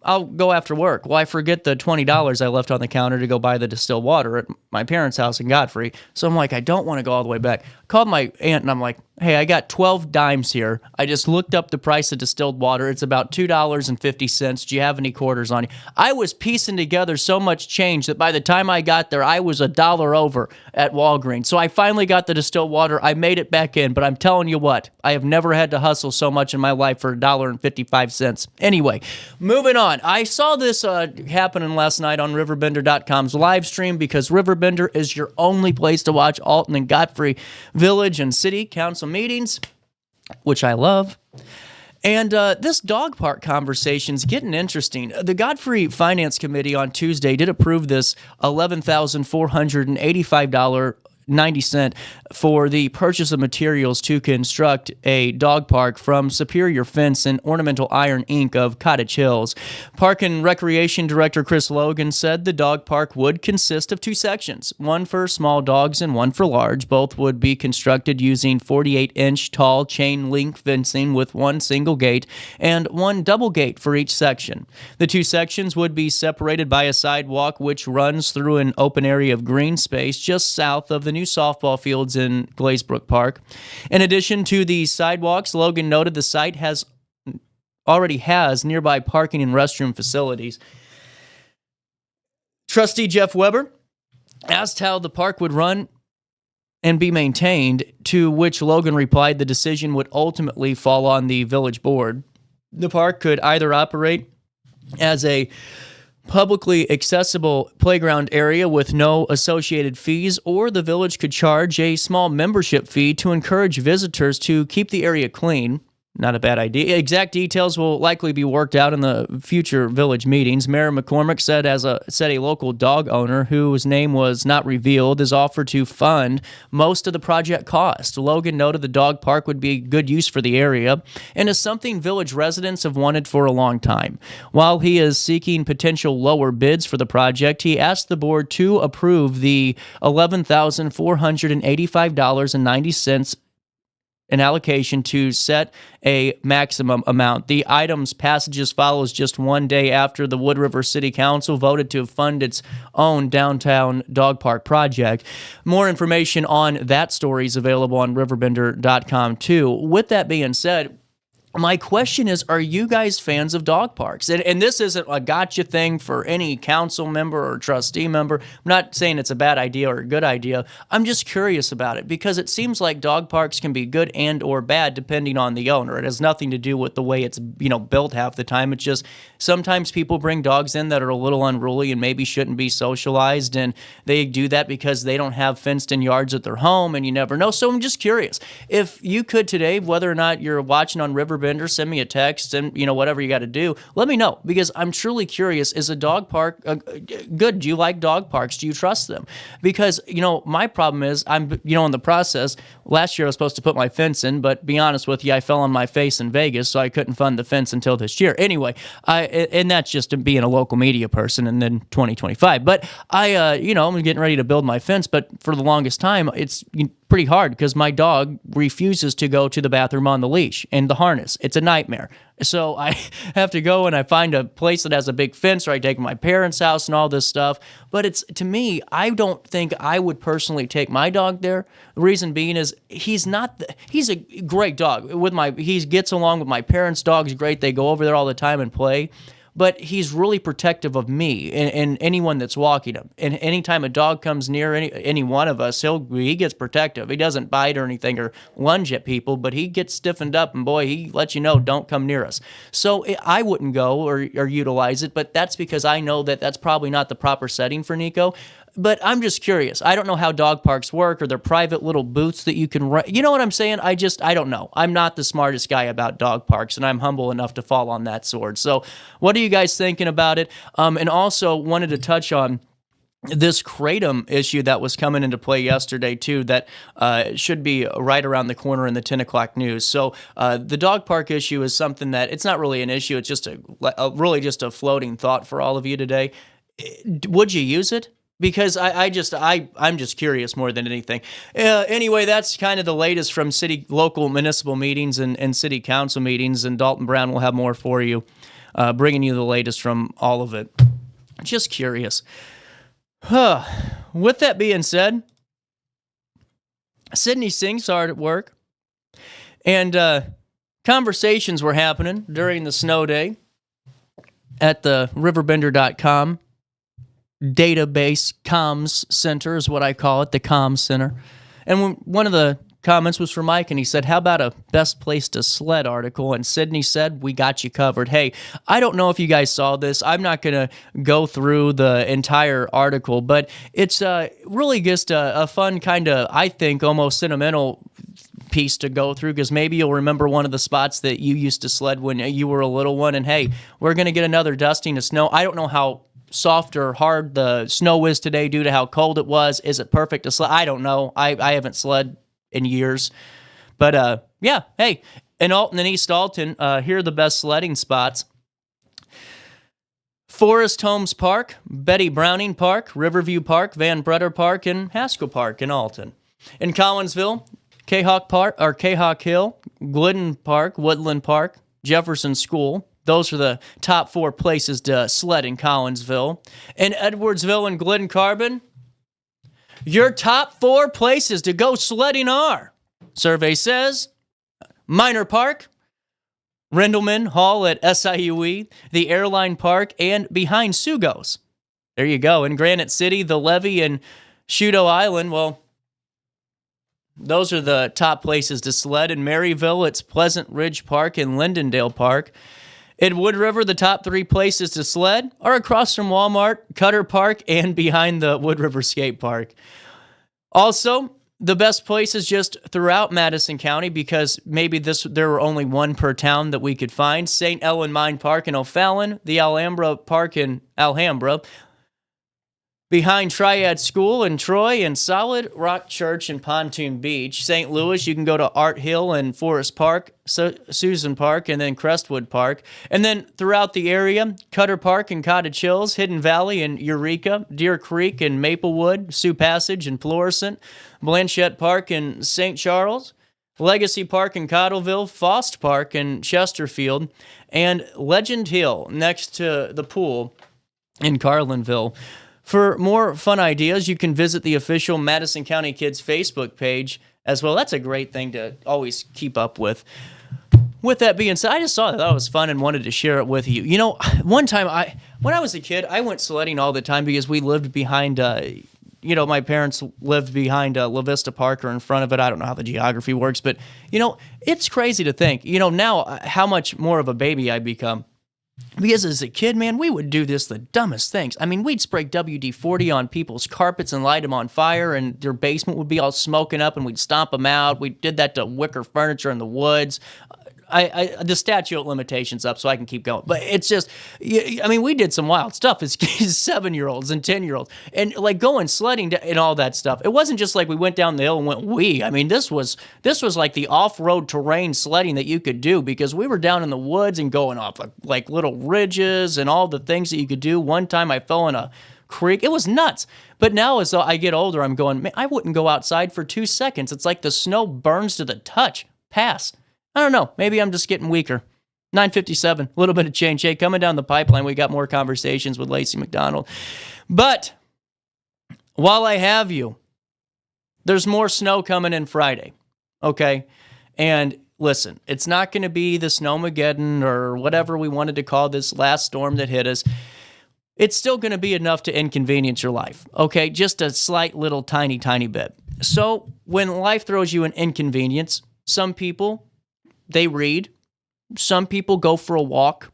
I'll go after work. Well, I forget the $20 I left on the counter to go buy the distilled water at my parents' house in Godfrey. So I'm like, I don't want to go all the way back. Called my aunt and I'm like, hey, I got 12 dimes here. I just looked up the price of distilled water. It's about $2.50. Do you have any quarters on you? I was piecing together so much change that by the time I got there, I was $1 over at Walgreens. So I finally got the distilled water. I made it back in, but I'm telling you what, I have never had to hustle so much in my life for $1.55. Anyway, moving on. I saw this happening last night on RiverBender.com's live stream because RiverBender is your only place to watch Alton and Godfrey Village and City Council meetings, which I love. And this dog park conversation's getting interesting. The Godfrey Finance Committee on Tuesday did approve this $11,485.90 for the purchase of materials to construct a dog park from Superior Fence and Ornamental Iron Inc. of Cottage Hills. Park and Recreation Director Chris Logan said the dog park would consist of two sections, one for small dogs and one for large. Both would be constructed using 48-inch tall chain link fencing with one single gate and one double gate for each section. The two sections would be separated by a sidewalk which runs through an open area of green space just south of the new softball fields in Glazebrook Park. In addition to the sidewalks, Logan noted the site already has nearby parking and restroom facilities. Trustee Jeff Weber asked how the park would run and be maintained, to which Logan replied the decision would ultimately fall on the village board. The park could either operate as a publicly accessible playground area with no associated fees, or the village could charge a small membership fee to encourage visitors to keep the area clean. Not a bad idea. Exact details will likely be worked out in the future village meetings. Mayor McCormick said a local dog owner whose name was not revealed is offered to fund most of the project cost. Logan noted the dog park would be good use for the area and is something village residents have wanted for a long time. While he is seeking potential lower bids for the project, he asked the board to approve the $11,485.90 an allocation to set a maximum amount. The item's passages follows just one day after the Wood River City Council voted to fund its own downtown dog park project. More information on that story is available on RiverBender.com too. With that being said, my question is, are you guys fans of dog parks? And this isn't a gotcha thing for any council member or trustee member. I'm not saying it's a bad idea or a good idea. I'm just curious about it because it seems like dog parks can be good and or bad depending on the owner. It has nothing to do with the way it's built half the time. It's just sometimes people bring dogs in that are a little unruly and maybe shouldn't be socialized, and they do that because they don't have fenced-in yards at their home, and you never know. So I'm just curious. If you could today, whether or not you're watching on RiverBender Riverbender, send me a text, and whatever you got to do. Let me know, because I'm truly curious. Is a dog park good? Do you like dog parks? Do you trust them? Because my problem is I'm in the process. Last year I was supposed to put my fence in, but be honest with you, I fell on my face in Vegas, so I couldn't fund the fence until this year. Anyway, and that's just being a local media person, and then 2025. But I'm getting ready to build my fence, but for the longest time, it's pretty hard because my dog refuses to go to the bathroom on the leash and the harness. It's a nightmare. So I have to go and I find a place that has a big fence, or I take my parents' house and all this stuff. But to me, I don't think I would personally take my dog there. The reason being is he's a great dog. He gets along with my parents' dogs great. They go over there all the time and play. But he's really protective of me and anyone that's walking him. And anytime a dog comes near any one of us, he gets protective. He doesn't bite or anything or lunge at people, but he gets stiffened up, and boy, he lets you know, don't come near us. So I wouldn't go or utilize it, but that's because I know that that's probably not the proper setting for Nico. But I'm just curious. I don't know how dog parks work, or their private little booths that you can rent. You know what I'm saying? I don't know. I'm not the smartest guy about dog parks, and I'm humble enough to fall on that sword. So what are you guys thinking about it? And also wanted to touch on this kratom issue that was coming into play yesterday, too, that should be right around the corner in the 10 o'clock news. So the dog park issue is something that it's not really an issue. It's just really just a floating thought for all of you today. Would you use it? Because I'm just curious more than anything. Anyway, that's kind of the latest from local municipal meetings and city council meetings, and Dalton Brown will have more for you, bringing you the latest from all of it. Just curious. With that being said, Sydney Singh's hard at work, and conversations were happening during the snow day at the RiverBender.com database comms center is what I call it, the comms center. And one of the comments was from Mike, and he said, how about a best place to sled article? And Sydney said, we got you covered. Hey, I don't know if you guys saw this. I'm not going to go through the entire article, but it's really just a fun kind of, I think, almost sentimental piece to go through, because maybe you'll remember one of the spots that you used to sled when you were a little one, and hey, we're going to get another dusting of snow. I don't know how soft or hard the snow is today due to how cold it was. Is it perfect to sled? I don't know. I haven't sled in years. But yeah, hey, in Alton and East Alton, here are the best sledding spots. Forest Homes Park, Betty Browning Park, Riverview Park, Van Breder Park, and Haskell Park in Alton. In Collinsville, Cahawk Hill, Glidden Park, Woodland Park, Jefferson School. Those are the top 4 places to sled in Collinsville. In Edwardsville and Glen Carbon, your top 4 places to go sledding are, survey says, Minor Park, Rendleman Hall at SIUE, the Airline Park, and behind Sugos. There you go. In Granite City, the Levee, and Shudo Island, well, those are the top places to sled. In Maryville, it's Pleasant Ridge Park and Lindendale Park. In Wood River, the top 3 places to sled are across from Walmart, Cutter Park, and behind the Wood River Skate Park. Also, the best places just throughout Madison County, because maybe there were only one per town that we could find. St. Ellen Mine Park in O'Fallon, the Alhambra Park in Alhambra, behind Triad School in Troy, and Solid Rock Church in Pontoon Beach. St. Louis, you can go to Art Hill and Forest Park, Susan Park, and then Crestwood Park. And then throughout the area, Cutter Park and Cottage Hills, Hidden Valley and Eureka, Deer Creek and Maplewood, Sioux Passage and Florissant, Blanchette Park and St. Charles, Legacy Park in Cottleville, Faust Park in Chesterfield, and Legend Hill next to the pool in Carlinville. For more fun ideas, you can visit the official Madison County Kids Facebook page as well. That's a great thing to always keep up with. With that being said, I just saw that was fun and wanted to share it with you. You know, one time when I was a kid, I went sledding all the time because we lived behind, my parents lived behind La Vista Park or in front of it. I don't know how the geography works, but, it's crazy to think, now how much more of a baby I become. Because as a kid, man, we would do the dumbest things. I mean, we'd spray WD-40 on people's carpets and light them on fire, and their basement would be all smoking up, and we'd stomp them out. We did that to wicker furniture in the woods. the statute of limitations up so I can keep going. But it's just, I mean, we did some wild stuff as 7-year-olds and 10-year-olds, and like going sledding and all that stuff. It wasn't just like we went down the hill and went wee. I mean, this was like the off-road terrain sledding that you could do, because we were down in the woods and going off like little ridges and all the things that you could do. One time I fell in a creek. It was nuts. But now as I get older, I'm going, man, I wouldn't go outside for 2 seconds. It's like the snow burns to the touch. Pass. I don't know. Maybe I'm just getting weaker. 9:57, a little bit of change. Hey, coming down the pipeline, we got more conversations with Lacy McDonald. But while I have you, there's more snow coming in Friday, okay? And listen, it's not going to be the Snowmageddon or whatever we wanted to call this last storm that hit us. It's still going to be enough to inconvenience your life, okay? Just a slight little tiny bit. So when life throws you an inconvenience, some people, they read. Some people go for a walk.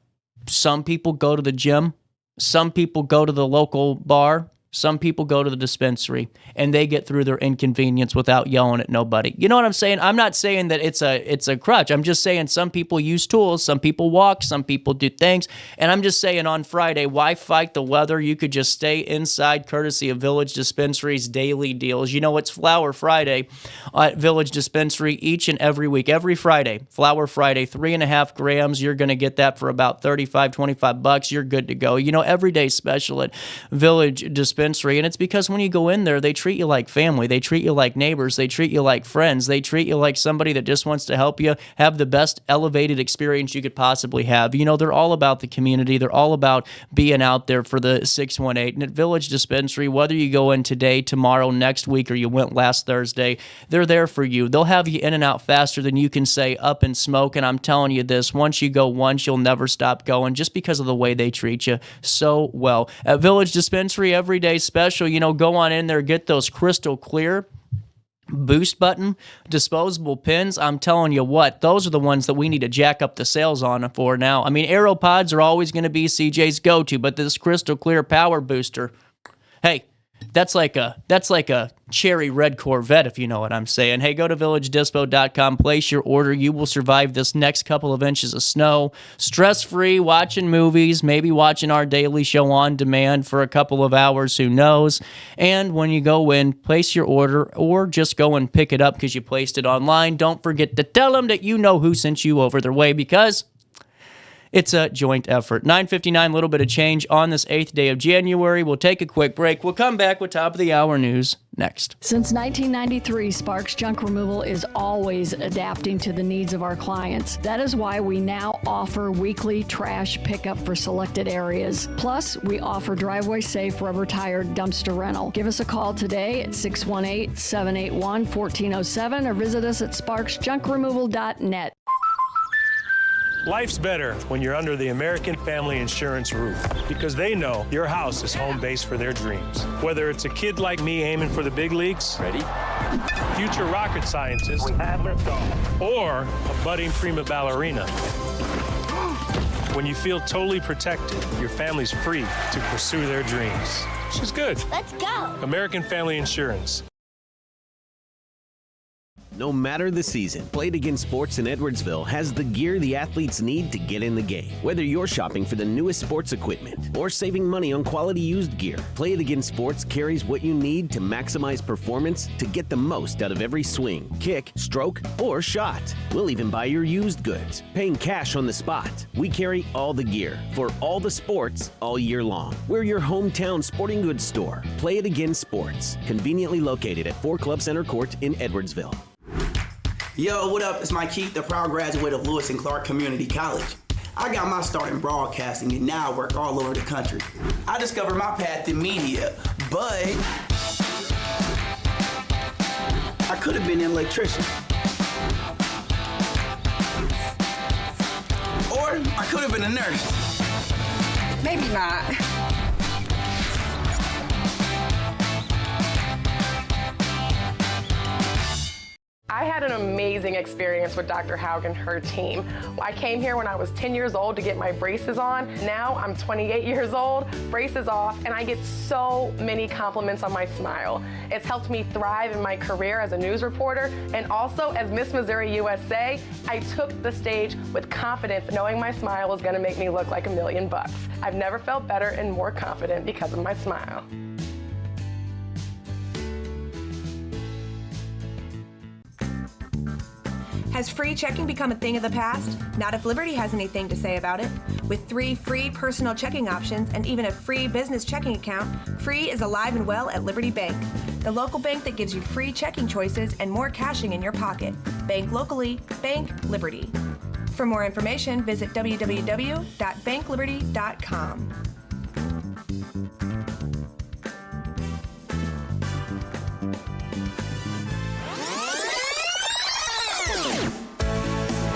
Some people go to the gym. Some people go to the local bar. Some people go to the dispensary, and they get through their inconvenience without yelling at nobody. You know what I'm saying? I'm not saying that it's a crutch. I'm just saying some people use tools, some people walk, some people do things. And I'm just saying on Friday, why fight the weather? You could just stay inside courtesy of Village Dispensary's daily deals. You know, it's Flower Friday at Village Dispensary each and every week. Every Friday, Flower Friday, 3.5 grams. You're going to get that for about $35-$25. You're good to go. You know, everyday special at Village Dispensary. And it's because when you go in there, they treat you like family. They treat you like neighbors. They treat you like friends. They treat you like somebody that just wants to help you have the best elevated experience you could possibly have. You know, they're all about the community. They're all about being out there for the 618. And at Village Dispensary, whether you go in today, tomorrow, next week, or you went last Thursday, they're there for you. They'll have you in and out faster than you can say up and smoke. And I'm telling you this, once you go once, you'll never stop going, just because of the way they treat you so well. At Village Dispensary, every day special, you know, go on in there, get those crystal clear boost button disposable pins. I'm telling you what, those are the ones that we need to jack up the sales on for now. I mean, AeroPods are always going to be CJ's go-to, but this crystal clear power booster, hey, that's like a cherry red Corvette, if you know what I'm saying. Hey, go to villagedispo.com, place your order. You will survive this next couple of inches of snow stress-free, watching movies, maybe watching our daily show on demand for a couple of hours, who knows. And when you go in, place your order, or just go and pick it up because you placed it online. Don't forget to tell them that you know who sent you over their way, because it's a joint effort. 9:59, a little bit of change on this 8th day of January. We'll take a quick break. We'll come back with top of the hour news next. Since 1993, Sparks Junk Removal is always adapting to the needs of our clients. That is why we now offer weekly trash pickup for selected areas. Plus, we offer driveway safe rubber tire dumpster rental. Give us a call today at 618-781-1407 or visit us at sparksjunkremoval.net. Life's better when you're under the American Family Insurance roof, because they know your house is home base for their dreams. Whether it's a kid like me aiming for the big leagues, ready, future rocket scientist, or a budding prima ballerina, when you feel totally protected, your family's free to pursue their dreams. She's good. Let's go. American Family Insurance. No matter the season, Play It Again Sports in Edwardsville has the gear the athletes need to get in the game. Whether you're shopping for the newest sports equipment or saving money on quality used gear, Play It Again Sports carries what you need to maximize performance to get the most out of every swing, kick, stroke, or shot. We'll even buy your used goods, paying cash on the spot. We carry all the gear for all the sports all year long. We're your hometown sporting goods store. Play It Again Sports, conveniently located at 4 Club Center Court in Edwardsville. Yo, what up? It's Mike Keith, the proud graduate of Lewis and Clark Community College. I got my start in broadcasting and now I work all over the country. I discovered my path in media, but I could have been an electrician. Or I could have been a nurse. Maybe not. I had an amazing experience with Dr. Haug and her team. I came here when I was 10 years old to get my braces on. Now I'm 28 years old, braces off, and I get so many compliments on my smile. It's helped me thrive in my career as a news reporter, and also as Miss Missouri USA, I took the stage with confidence, knowing my smile was gonna make me look like $1 million. I've never felt better and more confident because of my smile. Has free checking become a thing of the past? Not if Liberty has anything to say about it. With 3 free personal checking options and even a free business checking account, Free is alive and well at Liberty Bank, the local bank that gives you free checking choices and more cashing in your pocket. Bank locally, bank Liberty. For more information, visit www.bankliberty.com.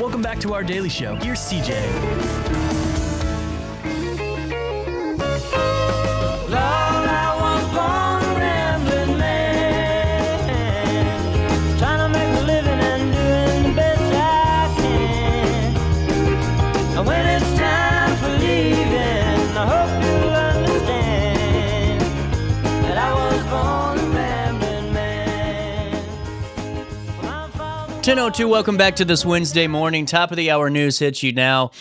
Welcome back to our daily show. Here's CJ. Lord, I was born a rambling man, trying to make a living and doing the best I can. And when it's time for leaving, I hope you'll understand that I was born a rambling man. 10:02, welcome back to this Wednesday morning. Top of the hour news hits you now.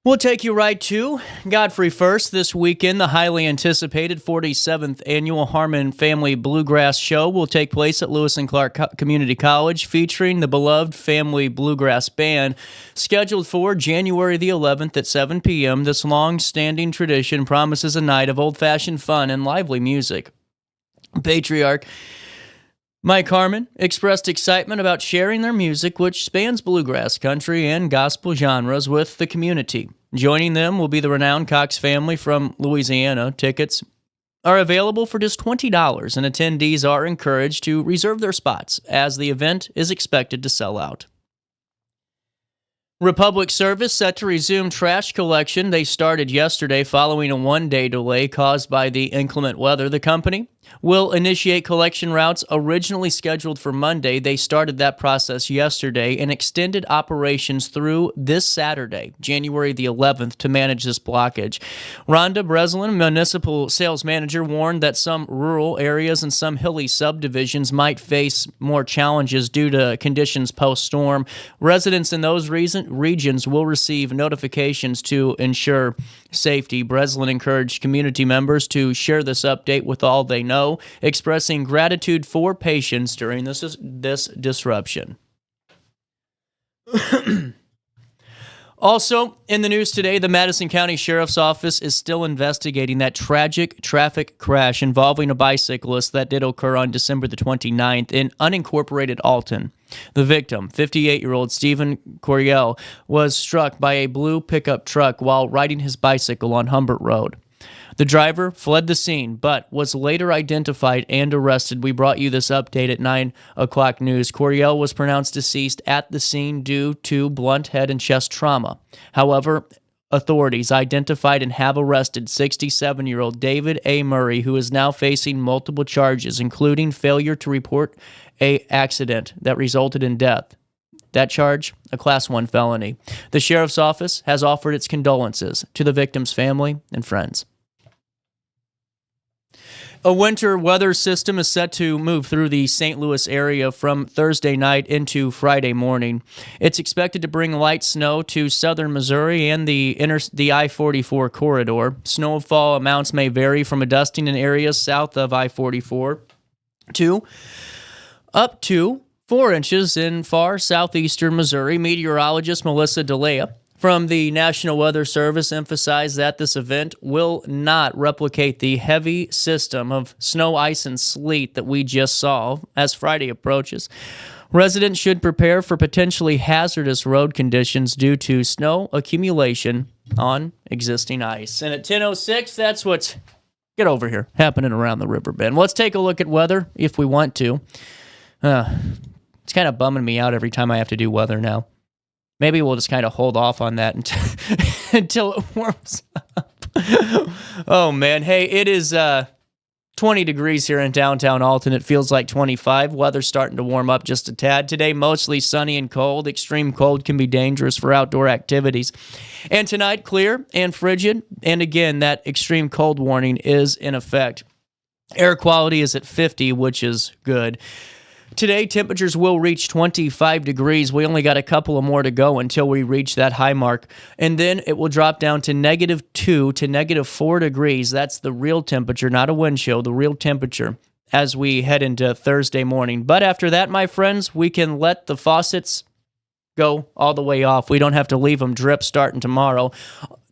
We'll take you right to Godfrey First this weekend. The highly anticipated 47th Annual Harmon Family Bluegrass Show will take place at Lewis and Clark Community College, featuring the beloved Family Bluegrass Band. Scheduled for January the 11th at 7 p.m., this long-standing tradition promises a night of old-fashioned fun and lively music. Patriarch Mike Harmon expressed excitement about sharing their music, which spans bluegrass, country, and gospel genres, with the community. Joining them will be the renowned Cox family from Louisiana. Tickets are available for just $20, and attendees are encouraged to reserve their spots, as the event is expected to sell out. Republic Service set to resume trash collection. They started yesterday following a one-day delay caused by the inclement weather. The company will initiate collection routes originally scheduled for Monday. They started that process yesterday and extended operations through this Saturday, January the 11th, to manage this blockage. Rhonda Breslin, municipal sales manager, warned that some rural areas and some hilly subdivisions might face more challenges due to conditions post-storm. Residents in those regions will receive notifications to ensure safety. Breslin encouraged community members to share this update with all they know, expressing gratitude for patience during this disruption. Also, in the news today, the Madison County Sheriff's Office is still investigating that tragic traffic crash involving a bicyclist that did occur on December the 29th in unincorporated Alton. The victim, 58-year-old Stephen Coriel, was struck by a blue pickup truck while riding his bicycle on Humbert Road. The driver fled the scene, but was later identified and arrested. We brought you this update at 9 o'clock news. Coriel was pronounced deceased at the scene due to blunt head and chest trauma. However, authorities identified and have arrested 67-year-old David A. Murray, who is now facing multiple charges, including failure to report an accident that resulted in death. That charge, a Class 1 felony. The Sheriff's Office has offered its condolences to the victim's family and friends. A winter weather system is set to move through the St. Louis area from Thursday night into Friday morning. It's expected to bring light snow to southern Missouri and the I-44 corridor. Snowfall amounts may vary from a dusting in areas south of I-44 to up to 4 inches in far southeastern Missouri. Meteorologist Melissa DeLea from the National Weather Service emphasized that this event will not replicate the heavy system of snow, ice, and sleet that we just saw as Friday approaches. Residents should prepare for potentially hazardous road conditions due to snow accumulation on existing ice. And at 10:06, that's what's, get over here, happening around the Riverbend. Let's take a look at weather if we want to. It's kind of bumming me out every time I have to do weather now. Maybe we'll just kind of hold off on that until it warms up. Oh, man. Hey, it is 20 degrees here in downtown Alton. It feels like 25. Weather's starting to warm up just a tad. Today, mostly sunny and cold. Extreme cold can be dangerous for outdoor activities. And tonight, clear and frigid. And again, that extreme cold warning is in effect. Air quality is at 50, which is good. Today, temperatures will reach 25 degrees. We only got a couple of more to go until we reach that high mark. And then it will drop down to -2 to -4 degrees. That's the real temperature, not a wind chill, the real temperature as we head into Thursday morning. But after that, my friends, we can let the faucets go all the way off. We don't have to leave them drip starting tomorrow.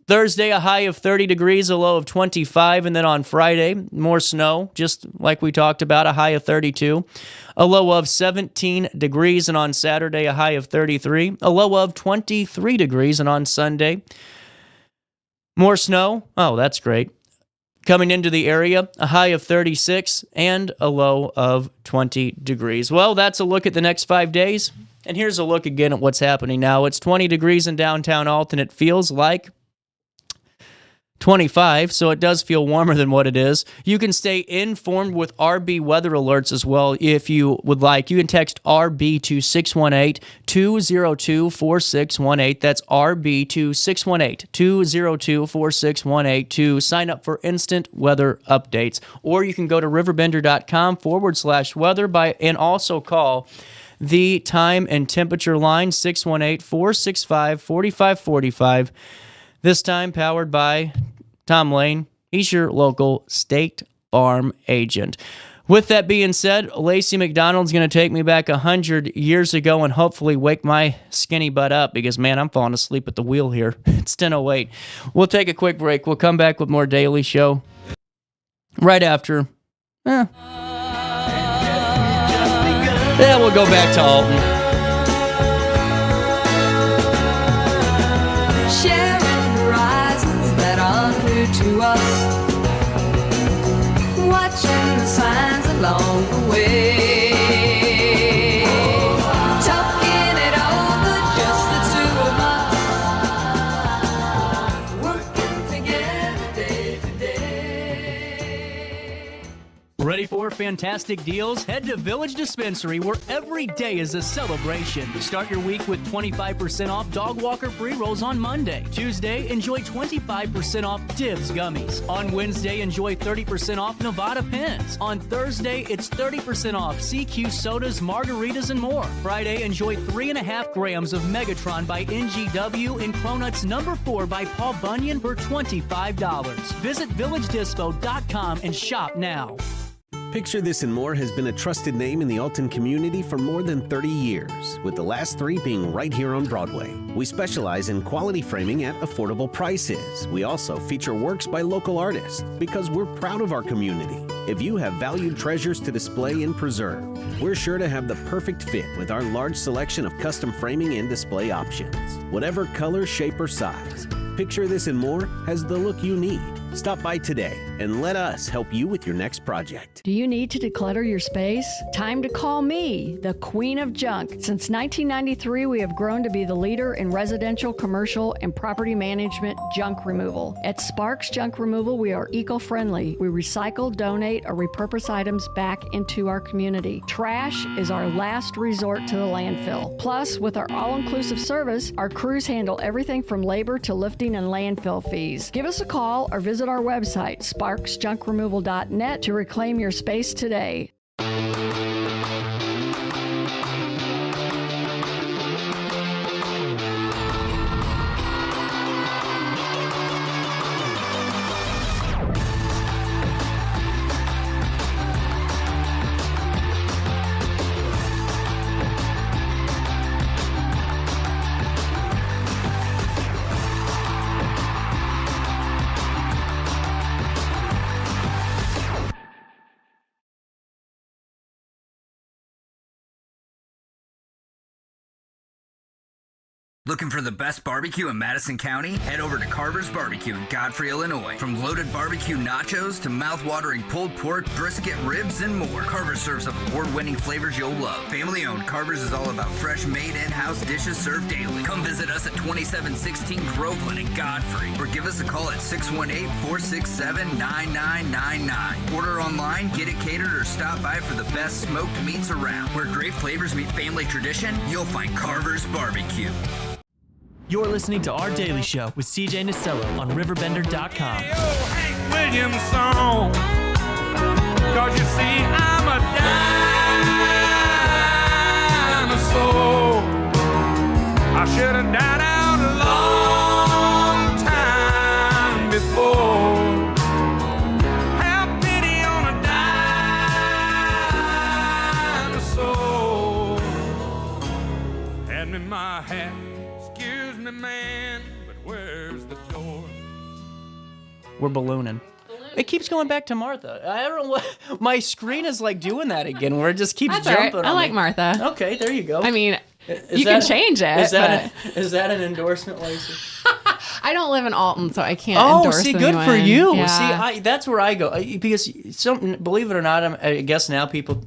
Thursday, a high of 30 degrees, a low of 25, and then on Friday, more snow, just like we talked about, a high of 32, a low of 17 degrees, and on Saturday, a high of 33, a low of 23 degrees, and on Sunday, more snow. Oh, that's great. Coming into the area, a high of 36 and a low of 20 degrees. Well, that's a look at the next 5 days, and here's a look again at what's happening now. It's 20 degrees in downtown Alton. It feels like 25, so it does feel warmer than what it is. You can stay informed with RB weather alerts as well if you would like. You can text RB to 618-202-4618. That's RB to 618-202-4618 to sign up for instant weather updates. Or you can go to RiverBender.com/weather and also call the time and temperature line 618-465-4545. This time powered by Tom Lane. He's your local State Farm agent. With that being said, Lacy McDonald's going to take me back 100 years ago and hopefully wake my skinny butt up because, man, I'm falling asleep at the wheel here. It's 10:08. We'll take a quick break. We'll come back with more Daily Show right after. Yeah, we'll go back to Alton. To us, watching the signs along the way, talking it over, just the two of us, working together day to day. Ready for fantastic deals? Head to Village Dispensary, where every day is a celebration. Start your week with 25% off dog walker pre-rolls on Monday. Tuesday, enjoy 25% off Dibs gummies. On Wednesday, enjoy 30% off Nevada pens. On Thursday, it's 30% off CQ sodas, margaritas, and more. Friday, enjoy 3.5 grams of Megatron by NGW and Cronuts number 4 by Paul Bunyan for $25. Visit VillageDispo.com and shop now. Picture This and More has been a trusted name in the Alton community for more than 30 years, with the last 3 being right here on Broadway. We specialize in quality framing at affordable prices. We also feature works by local artists because we're proud of our community. If you have valued treasures to display and preserve, we're sure to have the perfect fit with our large selection of custom framing and display options. Whatever color, shape, or size, Picture This and More has the look you need. Stop by today and let us help you with your next project. Do you need to declutter your space? Time to call me, the Queen of Junk. Since 1993, we have grown to be the leader in residential, commercial, and property management junk removal. At Sparks Junk Removal, we are eco-friendly. We recycle, donate, or repurpose items back into our community. Trash is our last resort to the landfill. Plus, with our all-inclusive service, our crews handle everything from labor to lifting and landfill fees. Give us a call or visit our website, sparksjunkremoval.net, to reclaim your space today. Looking for the best barbecue in Madison County? Head over to Carver's Barbecue in Godfrey, Illinois. From loaded barbecue nachos to mouth-watering pulled pork, brisket, ribs, and more, Carver's serves up award-winning flavors you'll love. Family-owned, Carver's is all about fresh, made in-house dishes served daily. Come visit us at 2716 Groveland in Godfrey, or give us a call at 618-467-9999. Order online, get it catered, or stop by for the best smoked meats around. Where great flavors meet family tradition, you'll find Carver's Barbecue. You're listening to Our Daily Show with CJ Nasello on RiverBender.com. Hank Williams song. Cause you see, I'm a dinosaur. I should have died out a long time before. Have pity on a dinosaur. Hand me my hat. Excuse me, man, but where's the door? We're ballooning. It keeps going back to Martha. I don't know what... My screen is like doing that again, where it just keeps jumping on I like me. Martha. Okay, there you go. I mean, you can change it. Is that an endorsement, Lacy? I don't live in Alton, so I can't endorse see, anyone. good for you. Yeah. See, that's where I go. Because, believe it or not, I guess now people...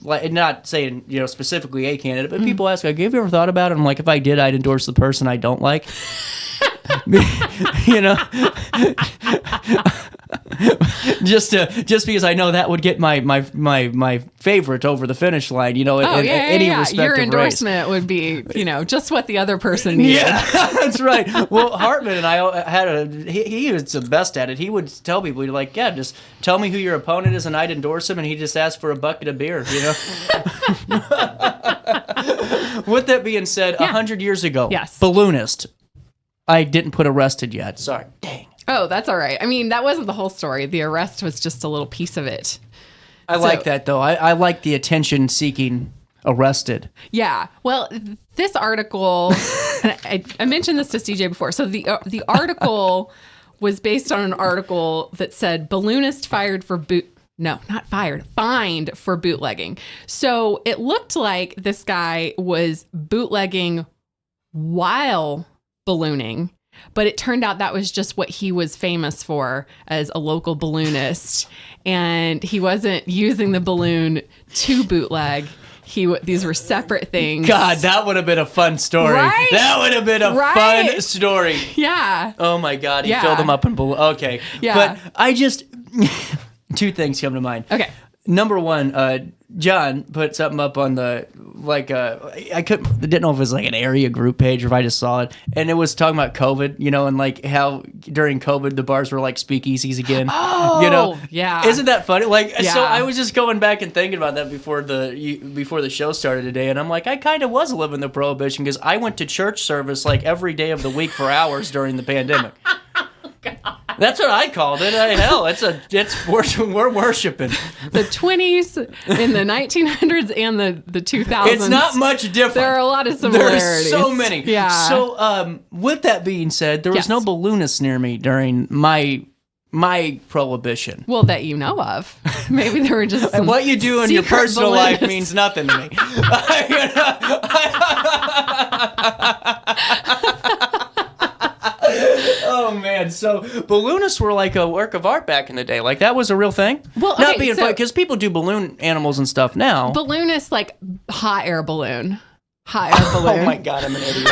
Like, not saying, specifically a candidate, but people ask, have you ever thought about it? I'm like, if I did, I'd endorse the person I don't like. just because I know that would get my favorite over the finish line, any respective Your endorsement race. would be, just what the other person needed. Yeah, that's right. Well, Hartman and I had he was the best at it. He would tell people, just tell me who your opponent is and I'd endorse him, and he just asked for a bucket of beer, With that being said, 100 years ago, yes. Balloonist. I didn't put arrested yet. Sorry. Dang. Oh, that's all right. I mean, that wasn't the whole story. The arrest was just a little piece of it. I like that, though. I like the attention-seeking arrested. Yeah. Well, this article, and I mentioned this to CJ before. So the article was based on an article that said balloonist fired for fined for bootlegging. So it looked like this guy was bootlegging while ballooning, but it turned out that was just what he was famous for as a local balloonist, and he wasn't using the balloon to bootleg. These were separate things. God, that would have been a fun story. Right? That would have been a fun story. Yeah. Oh my God, he filled them up in balloon. Okay. Yeah. But I just two things come to mind. Okay. Number one, John put something up on the I didn't know if it was like an area group page or if I just saw it, and it was talking about COVID, and like how during COVID the bars were like speakeasies again. Oh, yeah. Isn't that funny? So I was just going back and thinking about that before the show started today, and I'm like, I kind of was living the prohibition because I went to church service like every day of the week for hours during the pandemic. That's what I called it. Hell, we're worshiping. The 20s in the 1900s and the 2000s. It's not much different. There are a lot of similarities. There's so many. Yeah. So, with that being said, there was no balloonists near me during my prohibition. Well, that you know of. Maybe there were just some what you do in your personal life means nothing to me. Oh man, so balloonists were like a work of art back in the day. Like that was a real thing. Well, not being funny because people do balloon animals and stuff now. Balloonists like hot air balloon. Oh my God, I'm an idiot.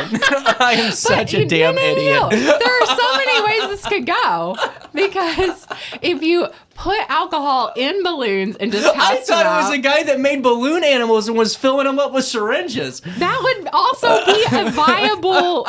I am such a damn idiot. There are so many ways this could go because if you put alcohol in balloons and just pass it out. It was a guy that made balloon animals and was filling them up with syringes. That would also be a viable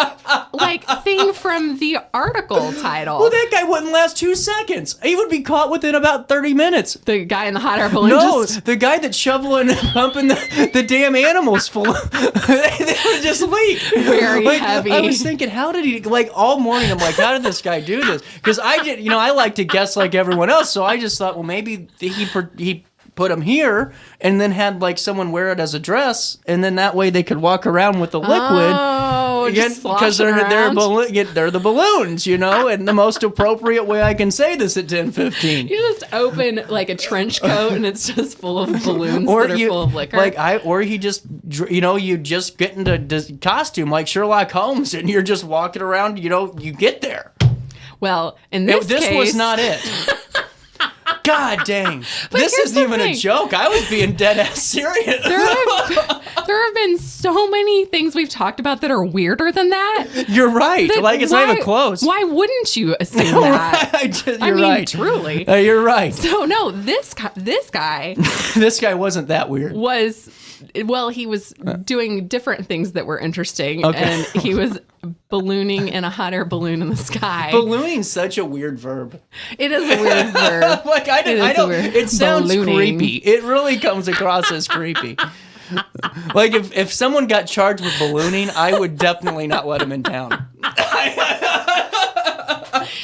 thing from the article title. Well, that guy wouldn't last 2 seconds. He would be caught within about 30 minutes. The guy in the hot air balloon? No, the guy that's shoveling and pumping the damn animals full of... they would just leak. Very heavy. I was thinking, how did he... all morning, I'm like, how did this guy do this? Because I did... I like to guess like everyone else, so I just thought, well, maybe he put them here and then had someone wear it as a dress, and then that way they could walk around with the liquid. Oh, and just because they're the balloons, you know, and the most appropriate way I can say this at 10:15. You just open like a trench coat and it's just full of balloons that are full of liquor. Or you just, you know, you just get into costume like Sherlock Holmes and you're just walking around, you know, you get there. Well, in this case, was not it. God dang. This isn't even a joke. I was being dead ass serious. There have been so many things we've talked about that are weirder than that. You're right. Like, it's not even close. Why wouldn't you assume that? You're right. Truly. You're right. So, no, this guy... This guy wasn't that weird. He was doing different things that were interesting. Okay. And he was ballooning in a hot air balloon in the sky. Ballooning's such a weird verb. It is a weird verb. It sounds ballooning. creepy. It really comes across as creepy. Like if someone got charged with ballooning, I would definitely not let him in town.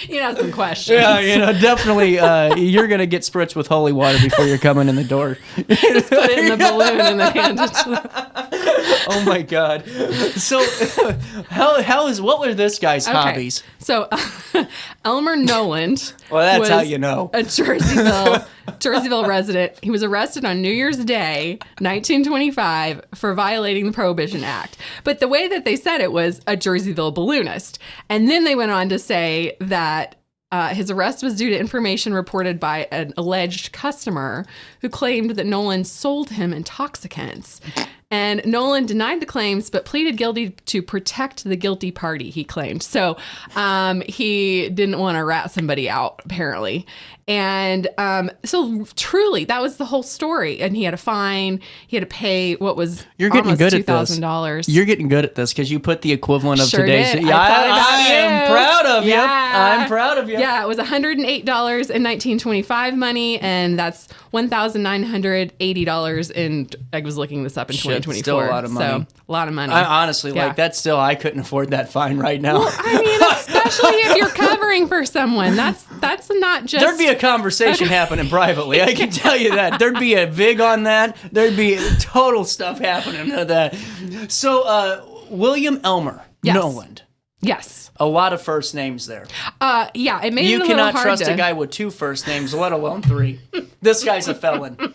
You have some questions. Yeah, you know, definitely. You're gonna get spritzed with holy water before you're coming in the door. Just put it in the balloon and then hand it to them. Oh my God! So, what were this guy's hobbies? So, Elmer Noland. Well, that's was how you know. A Jerseyville resident. He was arrested on New Year's Day, 1925, for violating the Prohibition Act. But the way that they said it was a Jerseyville balloonist, and then they went on to say that his arrest was due to information reported by an alleged customer who claimed that Nolan sold him intoxicants. And Nolan denied the claims, but pleaded guilty to protect the guilty party, he claimed. So he didn't want to rat somebody out, apparently. And so truly, that was the whole story. And he had a fine. He had to pay what was almost $2,000. You're getting good at this because you put the equivalent of today's. Did. Yeah, I am proud of you. Yeah. I'm proud of you. Yeah, it was $108 in 1925 money, and that's $1,980 in. I was looking this up in 2024. Still a lot of money. So a lot of money. Honestly, like that's still I couldn't afford that fine right now. Well, I mean, especially if you're covering for someone, that's not just. There'd be a conversation happening privately. I can tell you that. There'd be a vig on that. There'd be total stuff happening to that. So, William Elmer Noland. Yes. A lot of first names there. Yeah, it made it a little hard. You cannot trust a guy with 2 first names, let alone 3. This guy's a felon.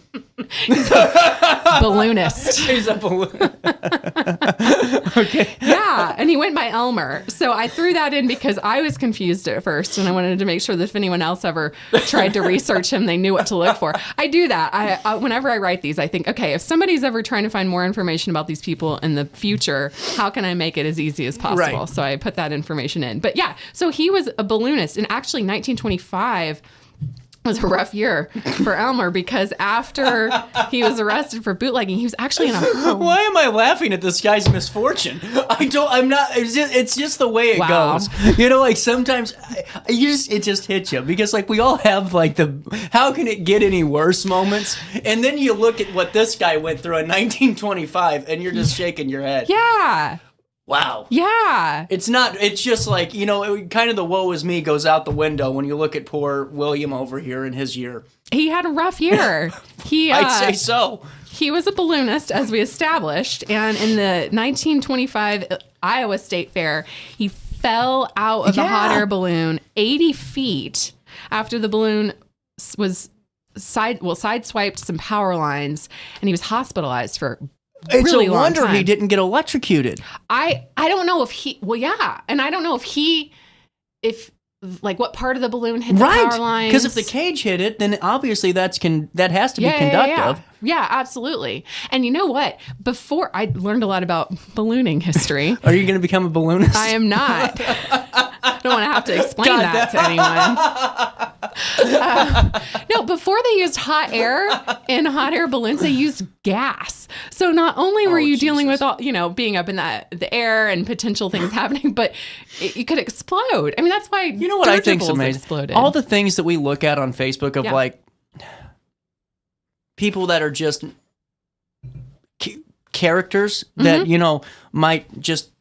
He's a balloonist. He's a balloon. Okay. Yeah, and he went by Elmer. So I threw that in because I was confused at first, and I wanted to make sure that if anyone else ever tried to research him, they knew what to look for. I do that. I whenever I write these, I think, okay, if somebody's ever trying to find more information about these people in the future, how can I make it as easy as possible? Right. So I put that information in. But yeah, so he was a balloonist, and actually 1925 was a rough year for Elmer because after he was arrested for bootlegging, he was actually in a home. Why am I laughing at this guy's misfortune? I'm not, it's just the way it goes. You know, like sometimes it just hits you because like we all have like how can it get any worse moments? And then you look at what this guy went through in 1925 and you're just shaking your head. Yeah. Wow. Yeah. It's just like, you know, kind of the woe is me goes out the window when you look at poor William over here in his year. He had a rough year. I'd say so. He was a balloonist, as we established. And in the 1925 Iowa State Fair, he fell out of a hot air balloon 80 feet after the balloon was sideswiped some power lines, and he was hospitalized for it's really a wonder he didn't get electrocuted. I don't know if he, and I don't know if like what part of the balloon hit the power lines. Because if the cage hit it, then obviously that has to be conductive. Yeah, absolutely. And you know what? Before I learned a lot about ballooning history. Are you going to become a balloonist? I am not. I don't want to have to explain that to anyone. No, before they used hot air in hot air balloons, they used gas. So not only were you dealing with all, being up in the air and potential things happening, but you could explode. I mean, that's why what I think's amazing. Exploded. All the things that we look at on Facebook of like people that are just characters that might just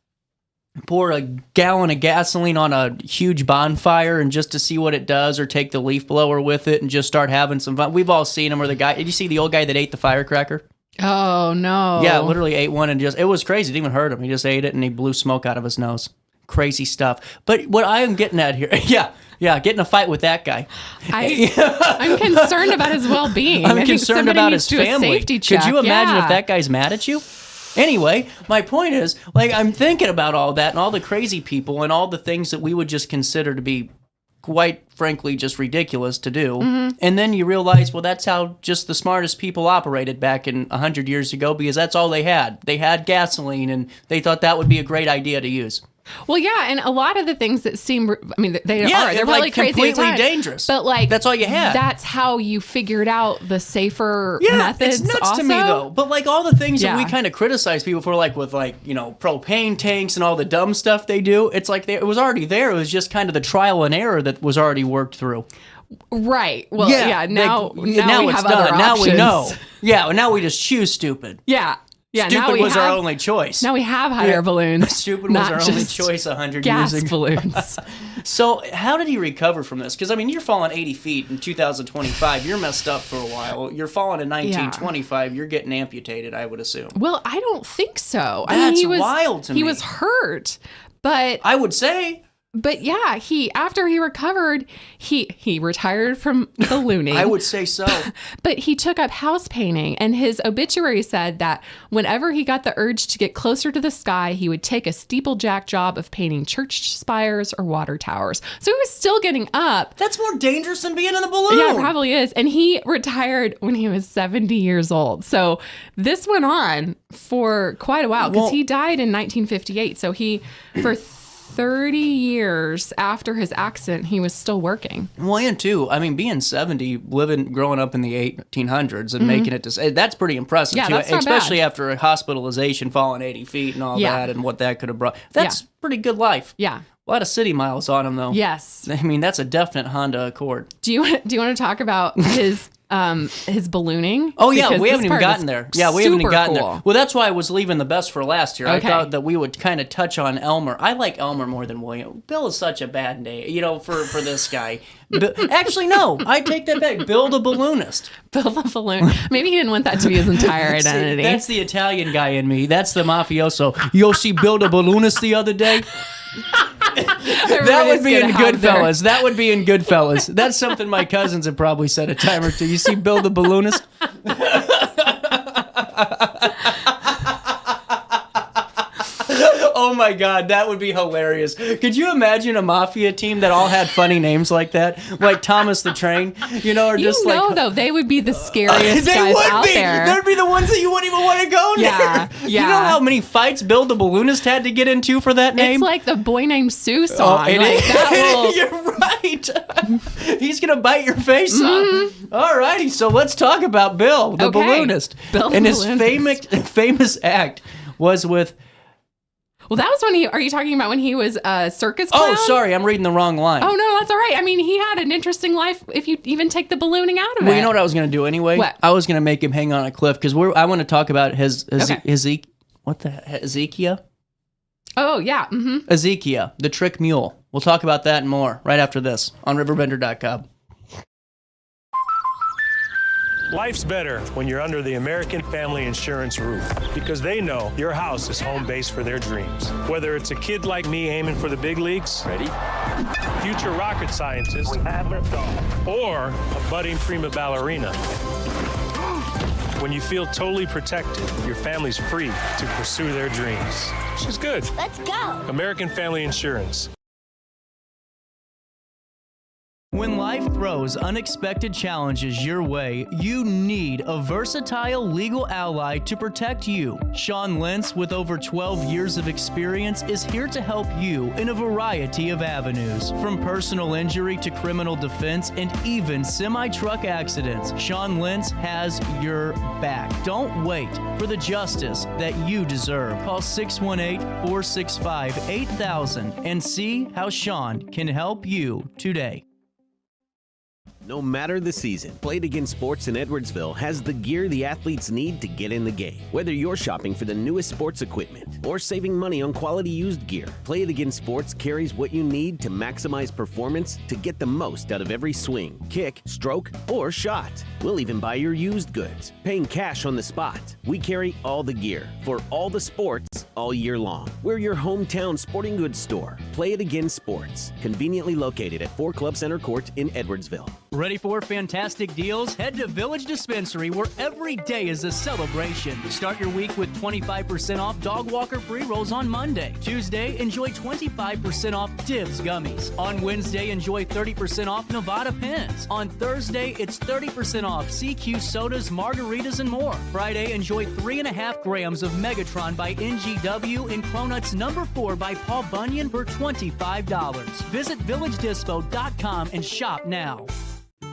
pour a gallon of gasoline on a huge bonfire and just to see what it does, or take the leaf blower with it and just start having some fun. We've all seen them. Or the guy, did you see the old guy that ate the firecracker? Oh, no. Yeah, literally ate one and it was crazy. It didn't even hurt him. He just ate it and he blew smoke out of his nose. Crazy stuff. But what I am getting at here, get in a fight with that guy. I'm concerned about his well-being. I'm concerned about his family. Could you imagine if that guy's mad at you? Anyway, my point is, I'm thinking about all that and all the crazy people and all the things that we would just consider to be quite frankly just ridiculous to do. Mm-hmm. And then you realize, well, that's how just the smartest people operated back in 100 years ago, because that's all they had. They had gasoline and they thought that would be a great idea to use. Well, yeah, and a lot of the things that seem, I mean, they're probably crazy completely at the time, dangerous. But that's all you had. That's how you figured out the safer methods. It's nuts also. to me though. But all the things that we kind of criticize people for, with propane tanks and all the dumb stuff they do, it's it was already there. It was just kind of the trial and error that was already worked through. Right. Well, now we it's have done. other Now options. we know. Yeah. Now we just choose stupid. Yeah. Yeah, stupid was our only choice. Now we have hot air balloons. Stupid was our only choice 100 gas years ago. balloons. So how did he recover from this? Because, you're falling 80 feet in 2025. You're messed up for a while. You're falling in 1925. You're getting amputated, I would assume. Well, I don't think so. That's wild to me. He was hurt, but... I would say... But yeah, after he recovered, he retired from ballooning. I would say so. But he took up house painting, and his obituary said that whenever he got the urge to get closer to the sky, he would take a steeplejack job of painting church spires or water towers. So he was still getting up. That's more dangerous than being in a balloon. Yeah, it probably is. And he retired when he was 70 years old. So this went on for quite a while because he died in 1958. So for 30 years after his accident, he was still working. Well, and too, being 70, growing up in the 1800s and making it to, that's pretty impressive too. That's not especially bad. After a hospitalization, falling 80 feet and all that, and what that could have brought. That's pretty good life. Yeah. A lot of city miles on him, though. Yes. That's a definite Honda Accord. Do you want to talk about his ballooning? Oh yeah, because we haven't even gotten there. Yeah, we haven't even gotten there. Well, that's why I was leaving the best for last here. I thought that we would kind of touch on Elmer. I like Elmer more than William. Bill is such a bad name, for this guy. Actually, no, I take that back. Bill the balloonist. Bill the balloon. Maybe he didn't want that to be his entire identity. See, that's the Italian guy in me. That's the mafioso. You see Bill the balloonist the other day? That would be in Goodfellas. That would be in Goodfellas. That's something my cousins have probably said a time or two. You see Bill the balloonist? Oh my God, that would be hilarious. Could you imagine a mafia team that all had funny names like that? Like Thomas the Train, or just though, they would be the scariest guys out there. They'd be the ones that you wouldn't even want to go near. Yeah. You know how many fights Bill the Balloonist had to get into for that name? It's like the Boy Named Sue song. You're right. He's going to bite your face off. All righty, so let's talk about Bill the Balloonist. Bill and the his Balloonist. famous act was with... Well, that was when are you talking about when he was a circus clown? Oh, sorry, I'm reading the wrong line. Oh, no, that's all right. he had an interesting life if you even take the ballooning out of it. Well, you know what I was going to do anyway? What? I was going to make him hang on a cliff because I want to talk about Ezekiel. Oh, yeah. Mm-hmm. Ezekiel, the trick mule. We'll talk about that and more right after this on RiverBender.com. Life's better when you're under the American Family Insurance roof because they know your house is home base for their dreams. Whether it's a kid like me aiming for the big leagues, future rocket scientist, or a budding prima ballerina. When you feel totally protected, your family's free to pursue their dreams. Which is good. Let's go. American Family Insurance. When life throws unexpected challenges your way, you need a versatile legal ally to protect you. Sean Lentz, with over 12 years of experience, is here to help you in a variety of avenues. From personal injury to criminal defense and even semi-truck accidents, Sean Lentz has your back. Don't wait for the justice that you deserve. Call 618-465-8000 and see how Sean can help you today. No matter the season, Play It Again Sports in Edwardsville has the gear the athletes need to get in the game. Whether you're shopping for the newest sports equipment or saving money on quality used gear, Play It Again Sports carries what you need to maximize performance to get the most out of every swing, kick, stroke, or shot. We'll even buy your used goods, paying cash on the spot. We carry all the gear for all the sports all year long. We're your hometown sporting goods store. Play It Again Sports, conveniently located at 4 Club Center Court in Edwardsville. Ready for fantastic deals? Head to Village Dispensary, where every day is a celebration. Start your week with 25% off dog walker pre-rolls on Monday. Tuesday, enjoy 25% off Divs gummies. On Wednesday, enjoy 30% off Nevada pens. On Thursday, it's 30% off CQ sodas, margaritas, and more. Friday, enjoy 3.5 grams of Megatron by NGW and Cronuts number 4 by Paul Bunyan for $25. Visit villagedispo.com and shop now.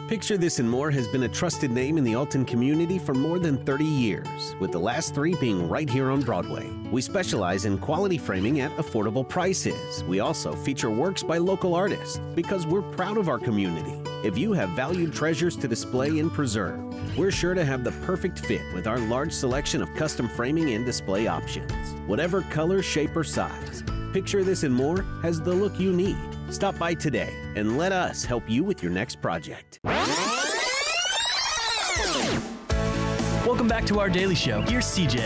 Picture This and More has been a trusted name in the Alton community for more than 30 years, with the last 3 being right here on Broadway. We specialize in quality framing at affordable prices. We also feature works by local artists because we're proud of our community. If you have valued treasures to display and preserve, we're sure to have the perfect fit with our large selection of custom framing and display options. Whatever color, shape, or size, Picture This and More has the look you need. Stop by today and let us help you with your next project. Welcome back to our daily show. Here's CJ.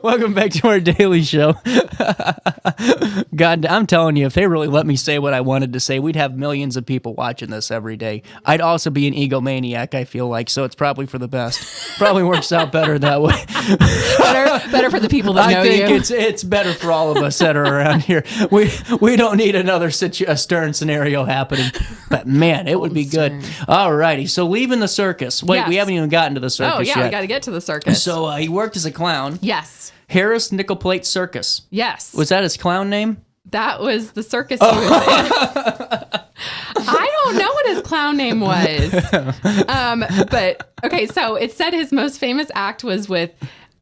Welcome back to our daily show. God, I'm telling you, if they really let me say what I wanted to say, we'd have millions of people watching this every day. I'd also be an egomaniac, I feel like, so it's probably for the best. Probably works out better that way. better for the people that know you. I think it's better for all of us that are around here. We don't need another a Stern scenario happening. But man, it would be good. All righty, so leaving the circus. Wait, Yes. we haven't even gotten to the circus yet. We got to get to the circus. So he worked as a clown. Yes. Harris Nickel Plate Circus. Yes. Was that his clown name? That was the circus he was in. I don't know what his clown name was. But okay, so it said his most famous act was with,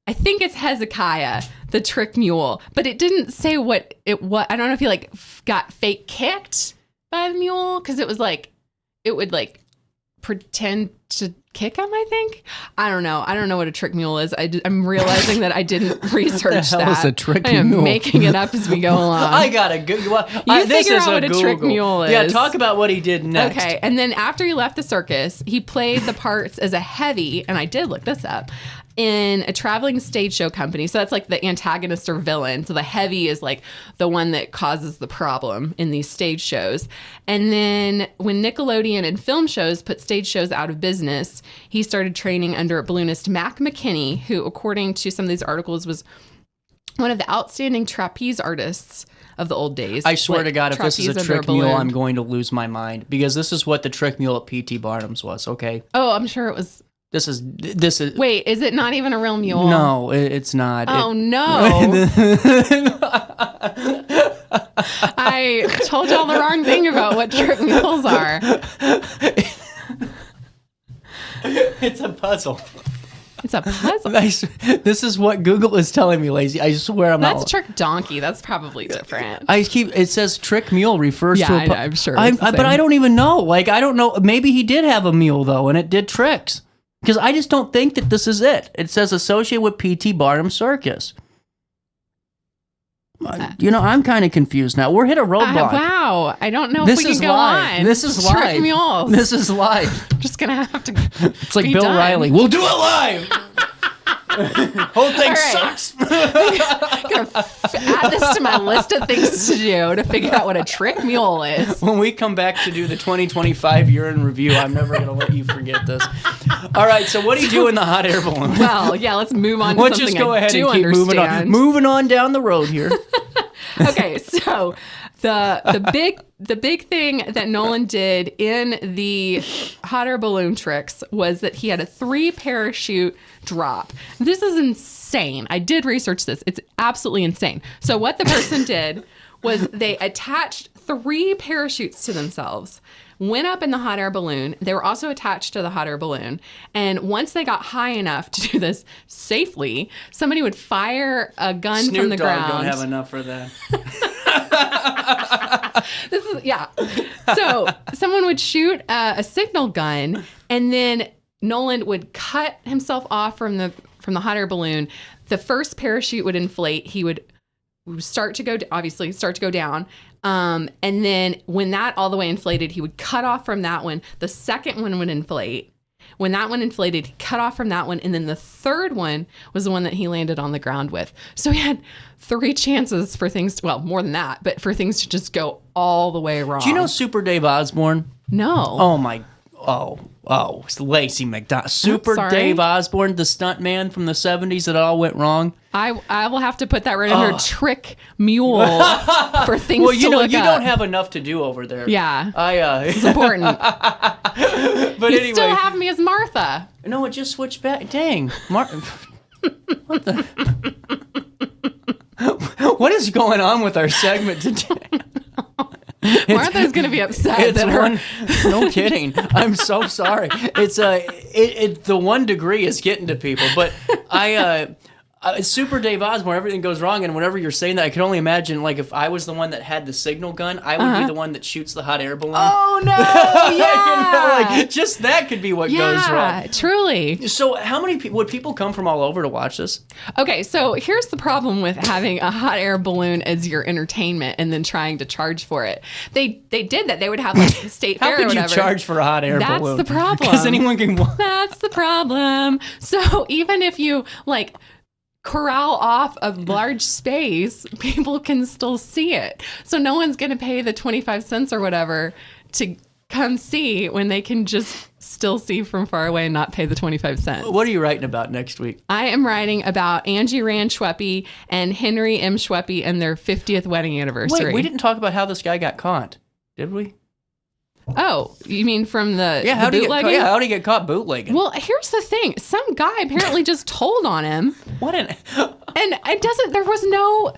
I think it's Hezekiah, the trick mule, but it didn't say what it was. I don't know if he got fake kicked by the mule, because it was it would pretend to kick him, I think. I don't know. I don't know what a trick mule is. I'm realizing that I didn't research that. What the hell is a trick I am mule? making it up as we go along. I gotta Google. You figure out what a trick mule is. Yeah, talk about what he did next. Okay, and then after he left the circus, he played the parts as a heavy, and I did look this up, in a traveling stage show company. So that's like the antagonist or villain. So the heavy is like the one that causes the problem in these stage shows. And then when Nickelodeon and film shows put stage shows out of business, he started training under balloonist Mac McKinney, who, according to some of these articles, was one of the outstanding trapeze artists of the old days. I swear to God, if this is a trapeze trick under a mule, balloon. I'm going to lose my mind, because this is what the trick mule at P.T. Barnum's was, okay? Oh, I'm sure it was. This is. Wait, is it not even a real mule? No, it's not. Oh, no. I told y'all the wrong thing about what trick mules are. It's a puzzle. It's a puzzle. This is what Google is telling me, Lacy. I swear I'm not. That's trick donkey. That's probably different. It says trick mule refers to a I'm sure. It's the but same. I don't even know. I don't know. Maybe he did have a mule, though, and it did tricks. Because I just don't think that this is it. It says associated with P.T. Barnum Circus. I'm kind of confused now. We're hit a roadblock. Wow. I don't know This if we is can go live. on. This is Trick live. mules. This is live. Just going to have to It's like be Bill done. Riley. We'll do it live. Whole thing All right. sucks. I'm going to add this to my list of things to do to figure out what a trick mule is. When we come back to do the 2025 year in review, I'm never going to let you forget this. All right, so what do you do in the hot air balloon? Well, yeah, let's move on to Let's something just go I ahead do and keep moving on. understand. Moving on down the road here. Okay, so The big thing that Nolan did in the hot air balloon tricks was that he had a 3 parachute drop. This is insane. I did research this. It's absolutely insane. So what the person did was they attached 3 parachutes to themselves, went up in the hot air balloon. They were also attached to the hot air balloon. And once they got high enough to do this safely, somebody would fire a gun from the ground. Don't have enough for that. So someone would shoot a signal gun, and then Nolan would cut himself off from the hot air balloon. The first parachute would inflate. He would start to go down. And then when that all the way inflated, he would cut off from that one. The second one would inflate. When that one inflated, he cut off from that one. And then the third one was the one that he landed on the ground with. So he had 3 chances for things to, well, more than that, but for things to just go all the way wrong. Do you know Super Dave Osborne? No. It's Lacy McDonald. Super Dave Osborne, the stunt man from the 70s that all went wrong. I will have to put that right under trick mule for things to look you up. don't have enough to do over there. Yeah. It's important. But you anyway. still have me as Martha. No, it just switched back. Dang. What the? What is going on with our segment today? Martha's going to be upset. No kidding. I'm so sorry. It's the 1 degree is getting to people. But Super Dave Osborne, everything goes wrong, and whenever you're saying that, I can only imagine, like, if I was the one that had the signal gun, I would be the one that shoots the hot air balloon. Oh, no! Yeah! Just that could be what goes wrong. Yeah, truly. So how many people, would people come from all over to watch this? Okay, so here's the problem with having a hot air balloon as your entertainment and then trying to charge for it. They did that. They would have, like, state fair or whatever. How could you charge for a hot air balloon? That's the problem. Because anyone can watch. That's the problem. So even if you, like, corral off a large space, people can still see it. So no one's going to pay the 25 cents or whatever to come see when they can just still see from far away and not pay the 25 cents. What are you writing about next week? I am writing about Angie Rand Schweppe and Henry M. Schweppe and their 50th wedding anniversary. Wait, we didn't talk about how this guy got caught, did we? Oh, you mean from the how did bootlegging? he get caught bootlegging? Well, here's the thing. Some guy apparently just told on him. And it doesn't, there was no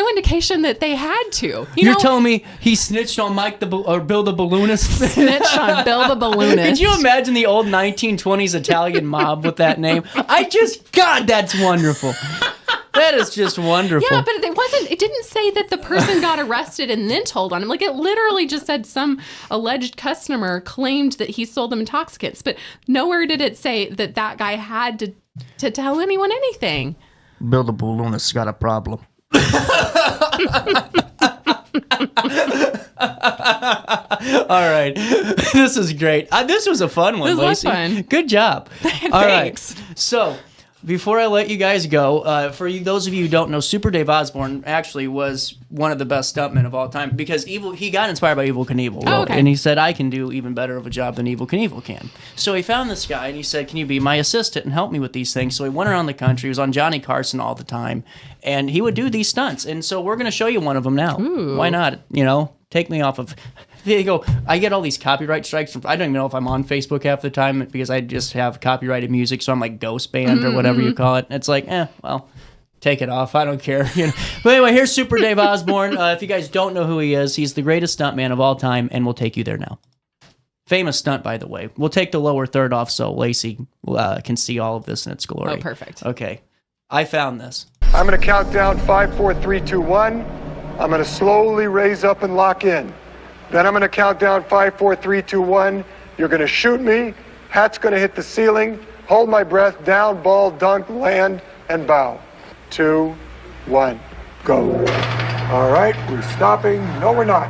indication that they had to. You're telling me he snitched on Bill the Balloonist? Snitched on Bill the Balloonist. Could you imagine the old 1920s Italian mob with that name? God, that's wonderful. That is just wonderful. Yeah, but it didn't say that the person got arrested and then told on him. Like, it literally just said some alleged customer claimed that he sold them intoxicants, but nowhere did it say that guy had to tell anyone anything. Bill the Balloonist got a problem. All right. This is great. This was a fun one, Lacy. This was fun. Good job. Thanks. All right. So, before I let you guys go, those of you who don't know, Super Dave Osborne actually was one of the best stuntmen of all time because he got inspired by Evel Knievel. And he said, I can do even better of a job than Evel Knievel can. So he found this guy and he said, can you be my assistant and help me with these things? So he went around the country. He was on Johnny Carson all the time. And he would do these stunts. And so we're going to show you one of them now. Ooh. Why not? Take me off of... They go, I get all these copyright strikes. I don't even know if I'm on Facebook half the time because I just have copyrighted music. So I'm like Ghost Band or whatever you call it. It's like, well, take it off. I don't care. But anyway, here's Super Dave Osborne. If you guys don't know who he is, he's the greatest stuntman of all time, and we'll take you there now. Famous stunt, by the way. We'll take the lower third off so Lacy can see all of this in its glory. Oh, perfect. Okay. I found this. I'm going to count down 5, 4, 3, 2, 1. I'm going to slowly raise up and lock in. Then I'm going to count down 5, 4, 3, 2, 1. You're going to shoot me. Hat's going to hit the ceiling. Hold my breath. Down, ball, dunk, land, and bow. 2, 1, go. All right, we're stopping. No, we're not.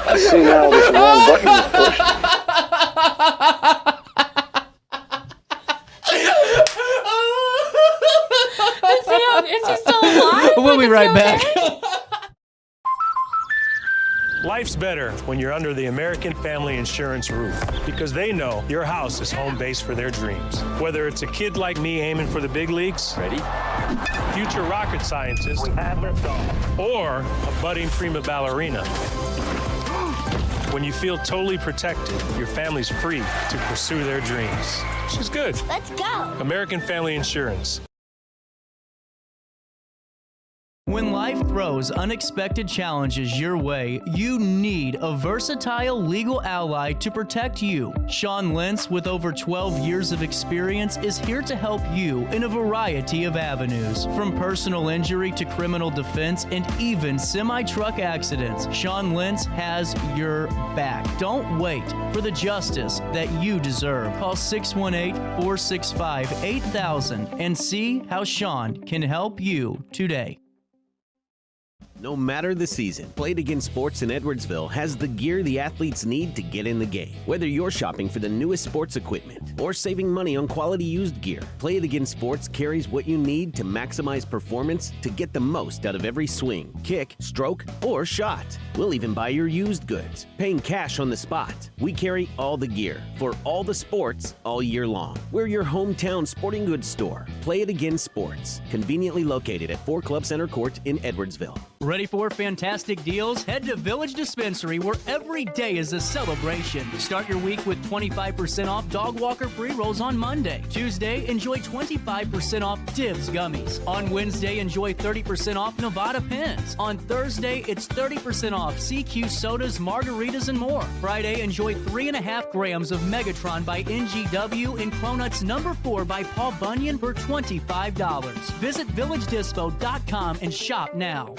I see now this wrong button is pushed. Is he still alive? We'll be right back. Life's better when you're under the American Family Insurance roof because they know your house is home base for their dreams. Whether it's a kid like me aiming for the big leagues, future rocket scientist, or a budding prima ballerina. When you feel totally protected, your family's free to pursue their dreams. She's good. Let's go. American Family Insurance. When life throws unexpected challenges your way, you need a versatile legal ally to protect you. Sean Lentz, with over 12 years of experience, is here to help you in a variety of avenues. From personal injury to criminal defense and even semi-truck accidents, Sean Lentz has your back. Don't wait for the justice that you deserve. Call 618-465-8000 and see how Sean can help you today. No matter the season, Play It Again Sports in Edwardsville has the gear the athletes need to get in the game. Whether you're shopping for the newest sports equipment or saving money on quality used gear, Play It Again Sports carries what you need to maximize performance to get the most out of every swing, kick, stroke, or shot. We'll even buy your used goods, paying cash on the spot. We carry all the gear for all the sports all year long. We're your hometown sporting goods store. Play It Again Sports, conveniently located at 4 Club Center Court in Edwardsville. Ready for fantastic deals? Head to Village Dispensary, where every day is a celebration. Start your week with 25% off dog walker pre-rolls on Monday. Tuesday, enjoy 25% off Dibs gummies. On Wednesday, enjoy 30% off Nevada pens. On Thursday, it's 30% off CQ sodas, margaritas, and more. Friday, enjoy 3.5 grams of Megatron by NGW and Cronuts number 4 by Paul Bunyan for $25. Visit VillageDispo.com and shop now.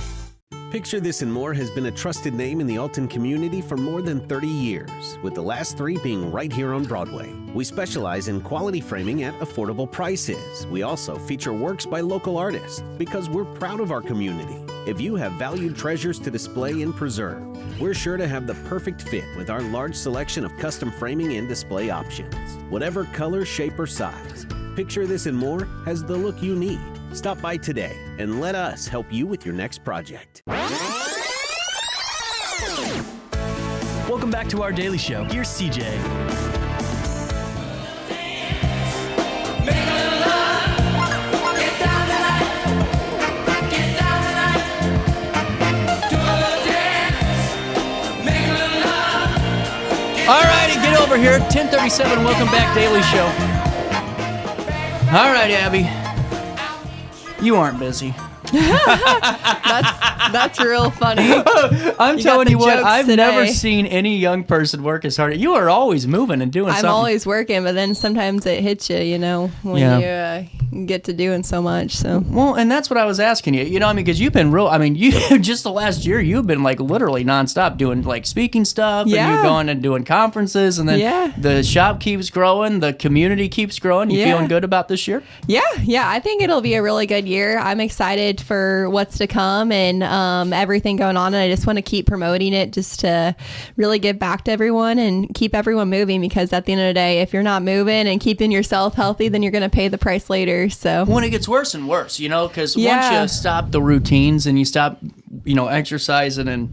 Picture This and More has been a trusted name in the Alton community for more than 30 years, with the last 3 being right here on Broadway. We specialize in quality framing at affordable prices. We also feature works by local artists because we're proud of our community. If you have valued treasures to display and preserve, we're sure to have the perfect fit with our large selection of custom framing and display options. Whatever color, shape, or size, Picture This and More has the look you need. Stop by today and let us help you with your next project. Welcome back to our daily show. Here's CJ. All righty, get over here. 10:37. Welcome back, Daily Show. All right, Abby. You aren't busy. That's real funny. I'm telling you what, I've today. never seen any young person work as hard. You are always moving and doing something. I'm always working, but then sometimes it hits you, you know, when you get to doing so much. So well, and that's what I was asking you. You know, I mean, because you've been real. I mean, you just the last year, you've been like literally nonstop doing like speaking stuff, and you're going and doing conferences, and then the shop keeps growing, the community keeps growing. You feeling good about this year? Yeah, I think it'll be a really good year. I'm excited for what's to come and everything going on, and I just want to keep promoting it just to really give back to everyone and keep everyone moving, because at the end of the day, if you're not moving and keeping yourself healthy, then you're going to pay the price later. So when it gets worse and worse, you know, because once you stop the routines and you stop, you know, exercising and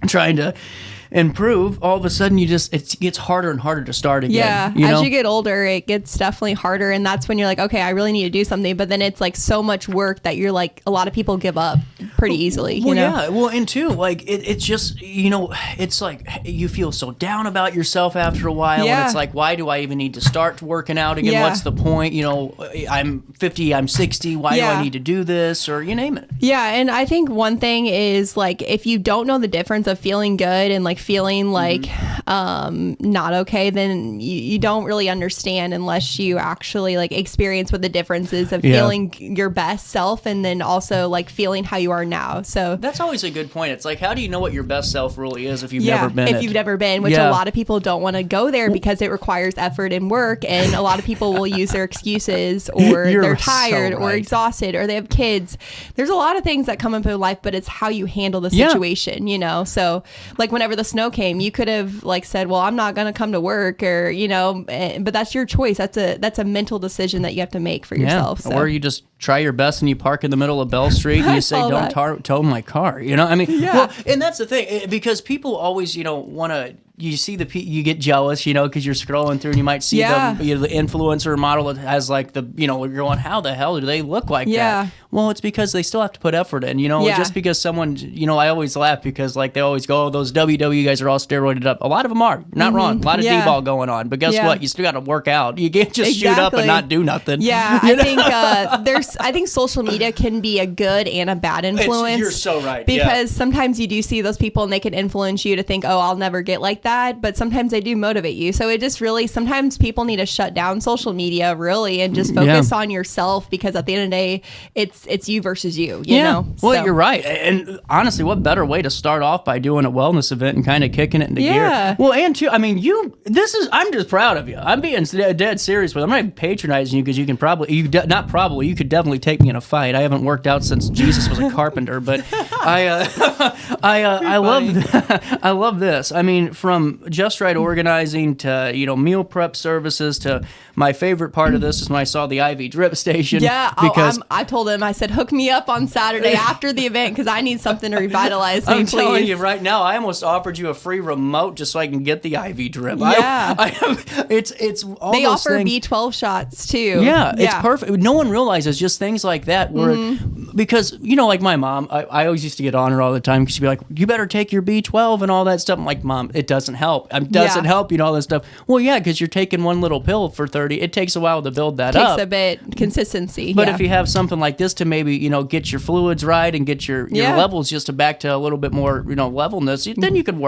trying to improve, all of a sudden it gets harder and harder to start again. As you get older, it gets definitely harder, and that's when you're like, okay, I really need to do something, but then it's like so much work that you're like, a lot of people give up pretty easily. Well, you know? well, and too, like it's just, you know, it's like you feel so down about yourself after a while, and it's like, why do I even need to start working out again? What's the point? You know, I'm 50, I'm 60, why do I need to do this, or you name it? And I think one thing is, like, if you don't know the difference of feeling good and like feeling like not okay, then you don't really understand unless you actually like experience what the difference is of feeling your best self and then also like feeling how you are now. So that's always a good point. It's like, how do you know what your best self really is if you've never been if you've never been, which a lot of people don't want to go there because it requires effort and work, and a lot of people will use their excuses, or they're tired or exhausted, or they have kids. There's a lot of things that come into life, but it's how you handle the situation, you know? So like whenever the snow came, you could have like said, well, I'm not going to come to work, or, you know, but that's your choice. That's a mental decision that you have to make for yourself. So. Or you just try your best and you park in the middle of Bell Street and you say, don't tow my car. You know, I mean, well, and that's the thing, because people always, you know, want to, you see you get jealous, you know, because you're scrolling through and you might see the influencer model that has like the, you know, you're going, how the hell do they look like that? Well, it's because they still have to put effort in, you know, just because someone, you know, I always laugh because like they always go, oh, those WW guys are all steroided up. A lot of them are, not wrong. A lot of D-ball going on, but guess what? You still got to work out. You can't just shoot up and not do nothing. Yeah, I think social media can be a good and a bad influence. You're so right. Because sometimes you do see those people and they can influence you to think, oh, I'll never get like that. But sometimes they do motivate you. So it just really, sometimes people need to shut down social media really and just focus on yourself, because at the end of the day, it's you versus you know? Well, you're right. And honestly, what better way to start off by doing a wellness event and kind of kicking it into gear? Well, and too, I mean, I'm just proud of you. I'm being dead serious with it. I'm not even patronizing you, because you can probably, you could definitely take me in a fight. I haven't worked out since Jesus was a carpenter, but I love this. I mean, from Just Right organizing to, you know, meal prep services to my favorite part of this is when I saw the IV drip station. Yeah, because I told him, I said, hook me up on Saturday after the event, because I need something to revitalize me, I'm please. telling you right now, I almost offered you a free remote just so I can get the IV drip. Yeah. It's all they those offer things. B12 shots too. Yeah, it's perfect. No one realizes just things like that where, because, you know, like my mom, I always used to get on her all the time because she'd be like, you better take your B12 and all that stuff. I'm like, Mom, it doesn't help. It doesn't help, you know, all this stuff. Well, yeah, because you're taking one little pill for 30. It takes a while to build that up. Takes a bit consistency. But if you have something like this to maybe, you know, get your fluids right and get your levels just back to a little bit more, you know, levelness, then you could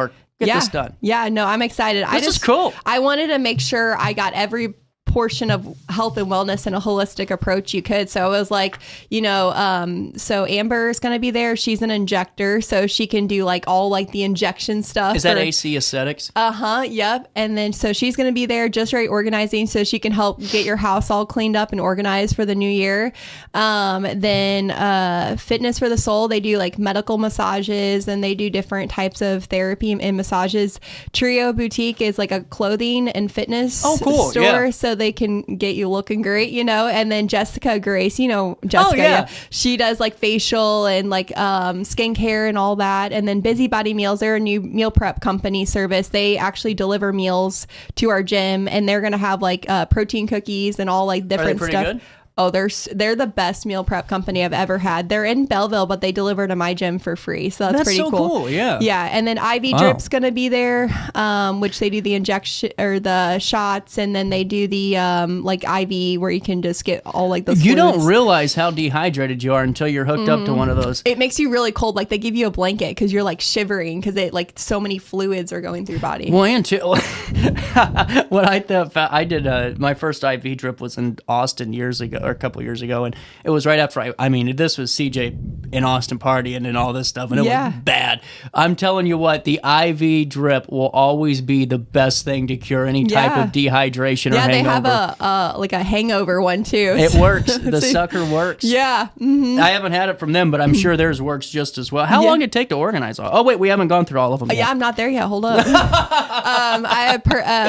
get this done. Yeah, no, I'm excited. This is cool. I wanted to make sure I got every portion of health and wellness and a holistic approach you could. So I was like, you know, so Amber is going to be there. She's an injector, so she can do like all like the injection stuff. Is that AC Aesthetics? Yep. And then so she's going to be there, Just Right organizing, so she can help get your house all cleaned up and organized for the new year. Then Fitness for the Soul, they do like medical massages, and they do different types of therapy and massages. Trio Boutique is like a clothing and fitness store, so they can get you looking great, you know. And then Jessica Grace, you know Jessica, she does like facial and like skincare and all that. And then Busybody Meals, they're a new meal prep company service. They actually deliver meals to our gym, and they're gonna have like protein cookies and all like different stuff. Good? Oh, they're the best meal prep company I've ever had. They're in Belleville, but they deliver to my gym for free. So that's pretty so cool. Yeah. Yeah. And then IV Drip's going to be there, which they do the injection or the shots. And then they do the like IV where you can just get all like those You fluids. don't realize how dehydrated you are until you're hooked up to one of those. It makes you really cold. Like they give you a blanket because you're like shivering because it like so many fluids are going through your body. Well, and too, what I did, my first IV drip was in Austin years ago, or a couple years ago, and it was right after I mean, this was CJ in Austin partying and all this stuff, and it was bad. I'm telling you what, the IV drip will always be the best thing to cure any type of dehydration or hangover. Yeah, they have like a hangover one too. It works. The sucker works. Yeah. I haven't had it from them, but I'm sure theirs works just as well. How long did it take to organize all? Oh wait, we haven't gone through all of them yet. Yeah, I'm not there yet. Hold up. I have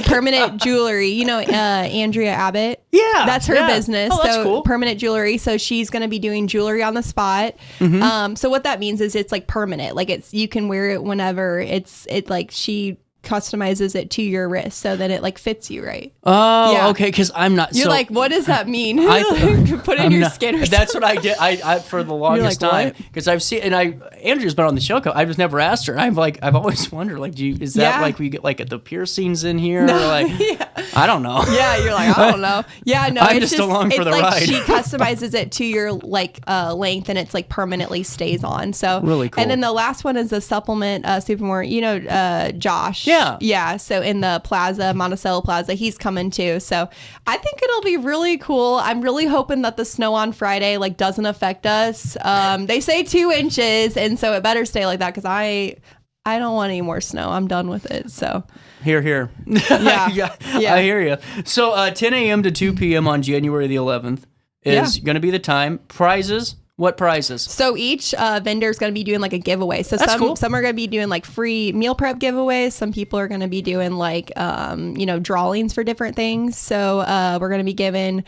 Permanent Jewelry. You know Andrea Abbott? Yeah. That's her business. Oh, that's cool. Permanent Jewelry. So she's going to be doing jewelry on the spot. So what that means is it's like permanent. Like you can wear it whenever. It like she customizes it to your wrist so that it like fits you right. Oh, okay. Because I'm not. You're like, what does that mean? Put it in your skin or something. That's what I did. I for the longest time, because I've seen, and Andrew's been on the show. I just never asked her. I've always wondered, like, is that like we get like the piercings in here? No, or like, I don't know. Yeah, you're like, I don't know. Yeah, no, I'm just along for the like ride. She customizes it to your like length, and it's like permanently stays on. So really cool. And then the last one is the supplement supermarket. You know, Josh. Yeah. So in the Plaza, Monticello Plaza, he's coming too. So I think it'll be really cool. I'm really hoping that the snow on Friday like doesn't affect us. They say 2 inches, and so it better stay like that because I don't want any more snow. I'm done with it. So. Here. Yeah. I hear you. So 10 a.m. to 2 p.m. on January the 11th is going to be the time. Prizes What prizes? So each vendor is going to be doing like a giveaway. So That's cool. some are going to be doing like free meal prep giveaways. Some people are going to be doing like, drawings for different things. So we're going to be giving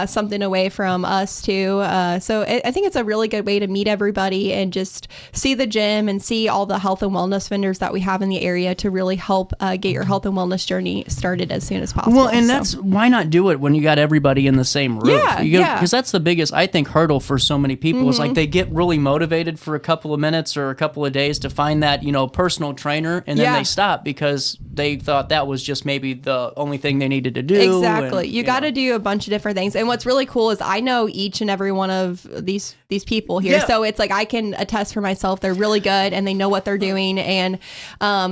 something away from us too. So I think it's a really good way to meet everybody and just see the gym and see all the health and wellness vendors that we have in the area to really help get your health and wellness journey started as soon as possible. Well, and that's why not do it when you got everybody in the same room? Yeah. Because that's the biggest, I think, hurdle for so many people. Is like they get really motivated for a couple of minutes or a couple of days to find that, personal trainer, and then they stop because they thought that was just maybe the only thing they needed to do. Exactly. And, you got to do a bunch of different things. And what's really cool is I know each and every one of these people here. Yeah. So it's like I can attest for myself. They're really good and they know what they're doing, and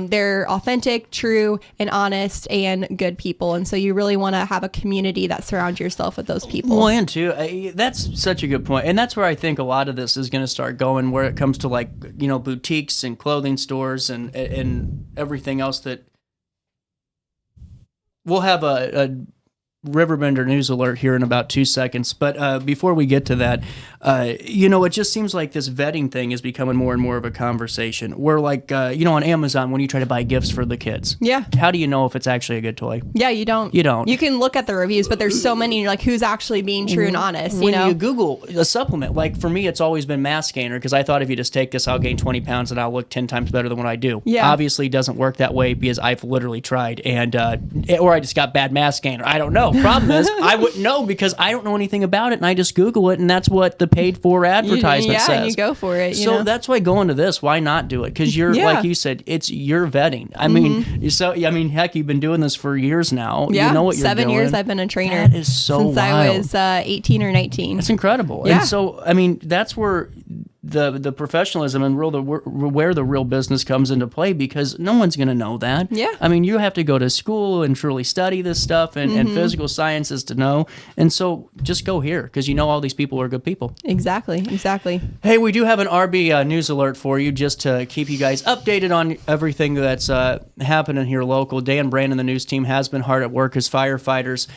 they're authentic, true, and honest and good people. And so you really want to have a community that surrounds yourself with those people. Well, and too, that's such a good point. And that's where I think a lot of this is going to start going, where it comes to like, boutiques and clothing stores and everything else. That we'll have a Riverbender news alert here in about 2 seconds. But before we get to that, it just seems like this vetting thing is becoming more and more of a conversation. Where like, on Amazon, when you try to buy gifts for the kids, how do you know if it's actually a good toy? Yeah, you don't. You can look at the reviews, but there's so many, and you're like, who's actually being true and honest? When you Google a supplement, like for me, it's always been mass gainer, because I thought if you just take this, I'll gain 20 pounds and I'll look 10 times better than what I do. Yeah. Obviously, it doesn't work that way because I've literally tried, and or I just got bad mass gainer. I don't know. Problem is, I wouldn't know because I don't know anything about it, and I just Google it, and that's what the paid for advertisement says. Yeah, and you go for it. So that's why going to this, why not do it? Because you're, like you said, it's your vetting. I mean, heck, you've been doing this for years now. Yeah, you know what you're 7 doing. years I've been a trainer. That is so since wild. I was 18 or 19. That's incredible. Yeah. And so, I mean, that's where the professionalism and where the real business comes into play, because no one's going to know that. Yeah. I mean, you have to go to school and truly study this stuff and physical sciences to know. And so just go here, because all these people are good people. Exactly. Hey, we do have an RB news alert for you, just to keep you guys updated on everything that's happening here local. Dan Brandon, the news team, has been hard at work as firefighters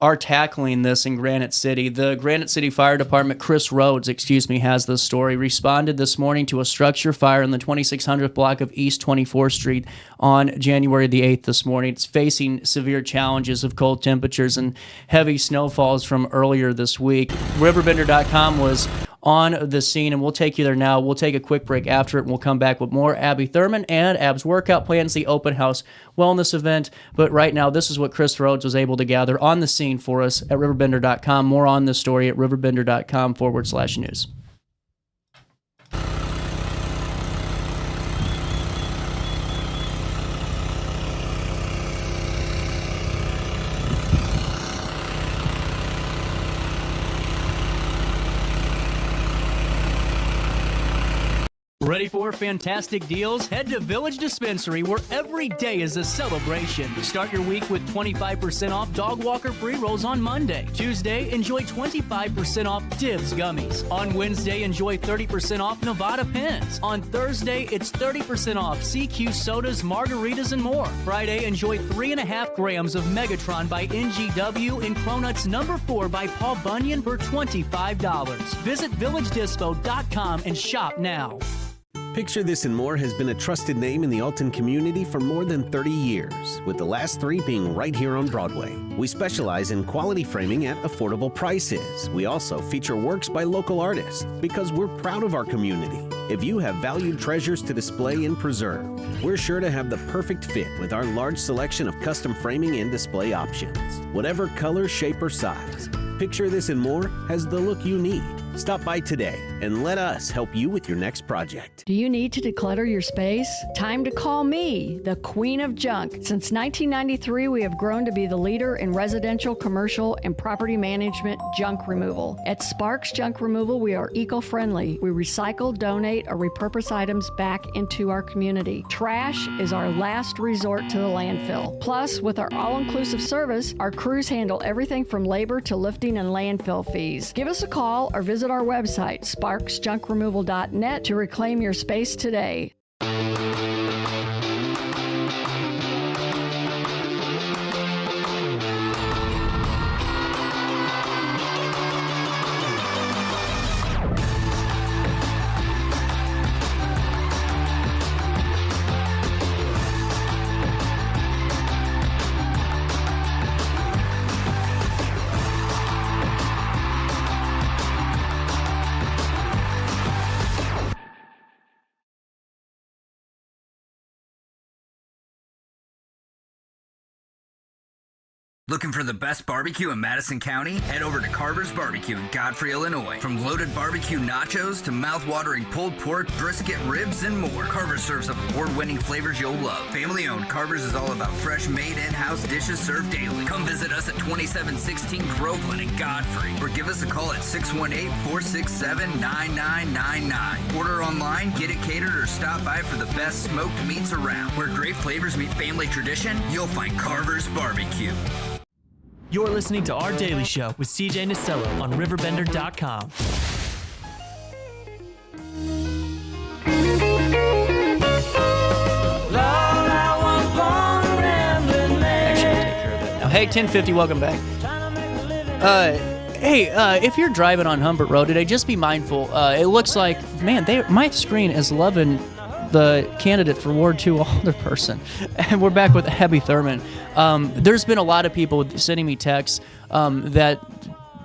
are tackling this in Granite City. The Granite City Fire Department, Chris Rhodes, has this story, responded this morning to a structure fire in the 2600th block of East 24th Street on January the 8th this morning. It's facing severe challenges of cold temperatures and heavy snowfalls from earlier this week. RiverBender.com was on the scene, and we'll take you there now. We'll take a quick break after it, and we'll come back with more Abby Thurman and Ab's workout plans, the open house wellness event. But right now, this is what Chris Rhodes was able to gather on the scene for us at RiverBender.com. More on this story at RiverBender.com/news. Ready for fantastic deals? Head to Village Dispensary, where every day is a celebration. Start your week with 25% off dog walker pre-rolls on Monday. Tuesday, enjoy 25% off Dibs gummies. On Wednesday, enjoy 30% off Nevada pens. On Thursday, it's 30% off CQ sodas, margaritas, and more. Friday, enjoy 3.5 grams of Megatron by NGW and Cronuts number 4 by Paul Bunyan for $25. Visit VillageDispo.com and shop now. Picture This and More has been a trusted name in the Alton community for more than 30 years, with the last 3 being right here on Broadway. We specialize in quality framing at affordable prices. We also feature works by local artists because we're proud of our community. If you have valued treasures to display and preserve, we're sure to have the perfect fit with our large selection of custom framing and display options. Whatever color, shape, or size, Picture This and More has the look you need. Stop by today and let us help you with your next project. Do you need to declutter your space? Time to call me, the Queen of Junk. Since 1993, we have grown to be the leader in residential, commercial, and property management junk removal. At Sparks Junk Removal, we are eco-friendly. We recycle, donate, or repurpose items back into our community. Trash is our last resort to the landfill. Plus, with our all-inclusive service, our crews handle everything from labor to lifting and landfill fees. Give us a call or visit our website, sparksjunkremoval.net, to reclaim your space today. Looking for the best barbecue in Madison County? Head over to Carver's Barbecue in Godfrey, Illinois. From loaded barbecue nachos to mouth-watering pulled pork, brisket, ribs, and more, Carver's serves up award-winning flavors you'll love. Family-owned, Carver's is all about fresh, made in-house dishes served daily. Come visit us at 2716 Groveland in Godfrey, or give us a call at 618-467-9999. Order online, get it catered, or stop by for the best smoked meats around. Where great flavors meet family tradition, you'll find Carver's Barbecue. You're listening to Our Daily Show with CJ Nasello on RiverBender.com. Hey, 1050, welcome back. If you're driving on Humbert Road today, just be mindful. It looks like, man, my screen is loving the candidate for Ward 2 alderperson. And we're back with Abby Thurman. There's been a lot of people sending me texts that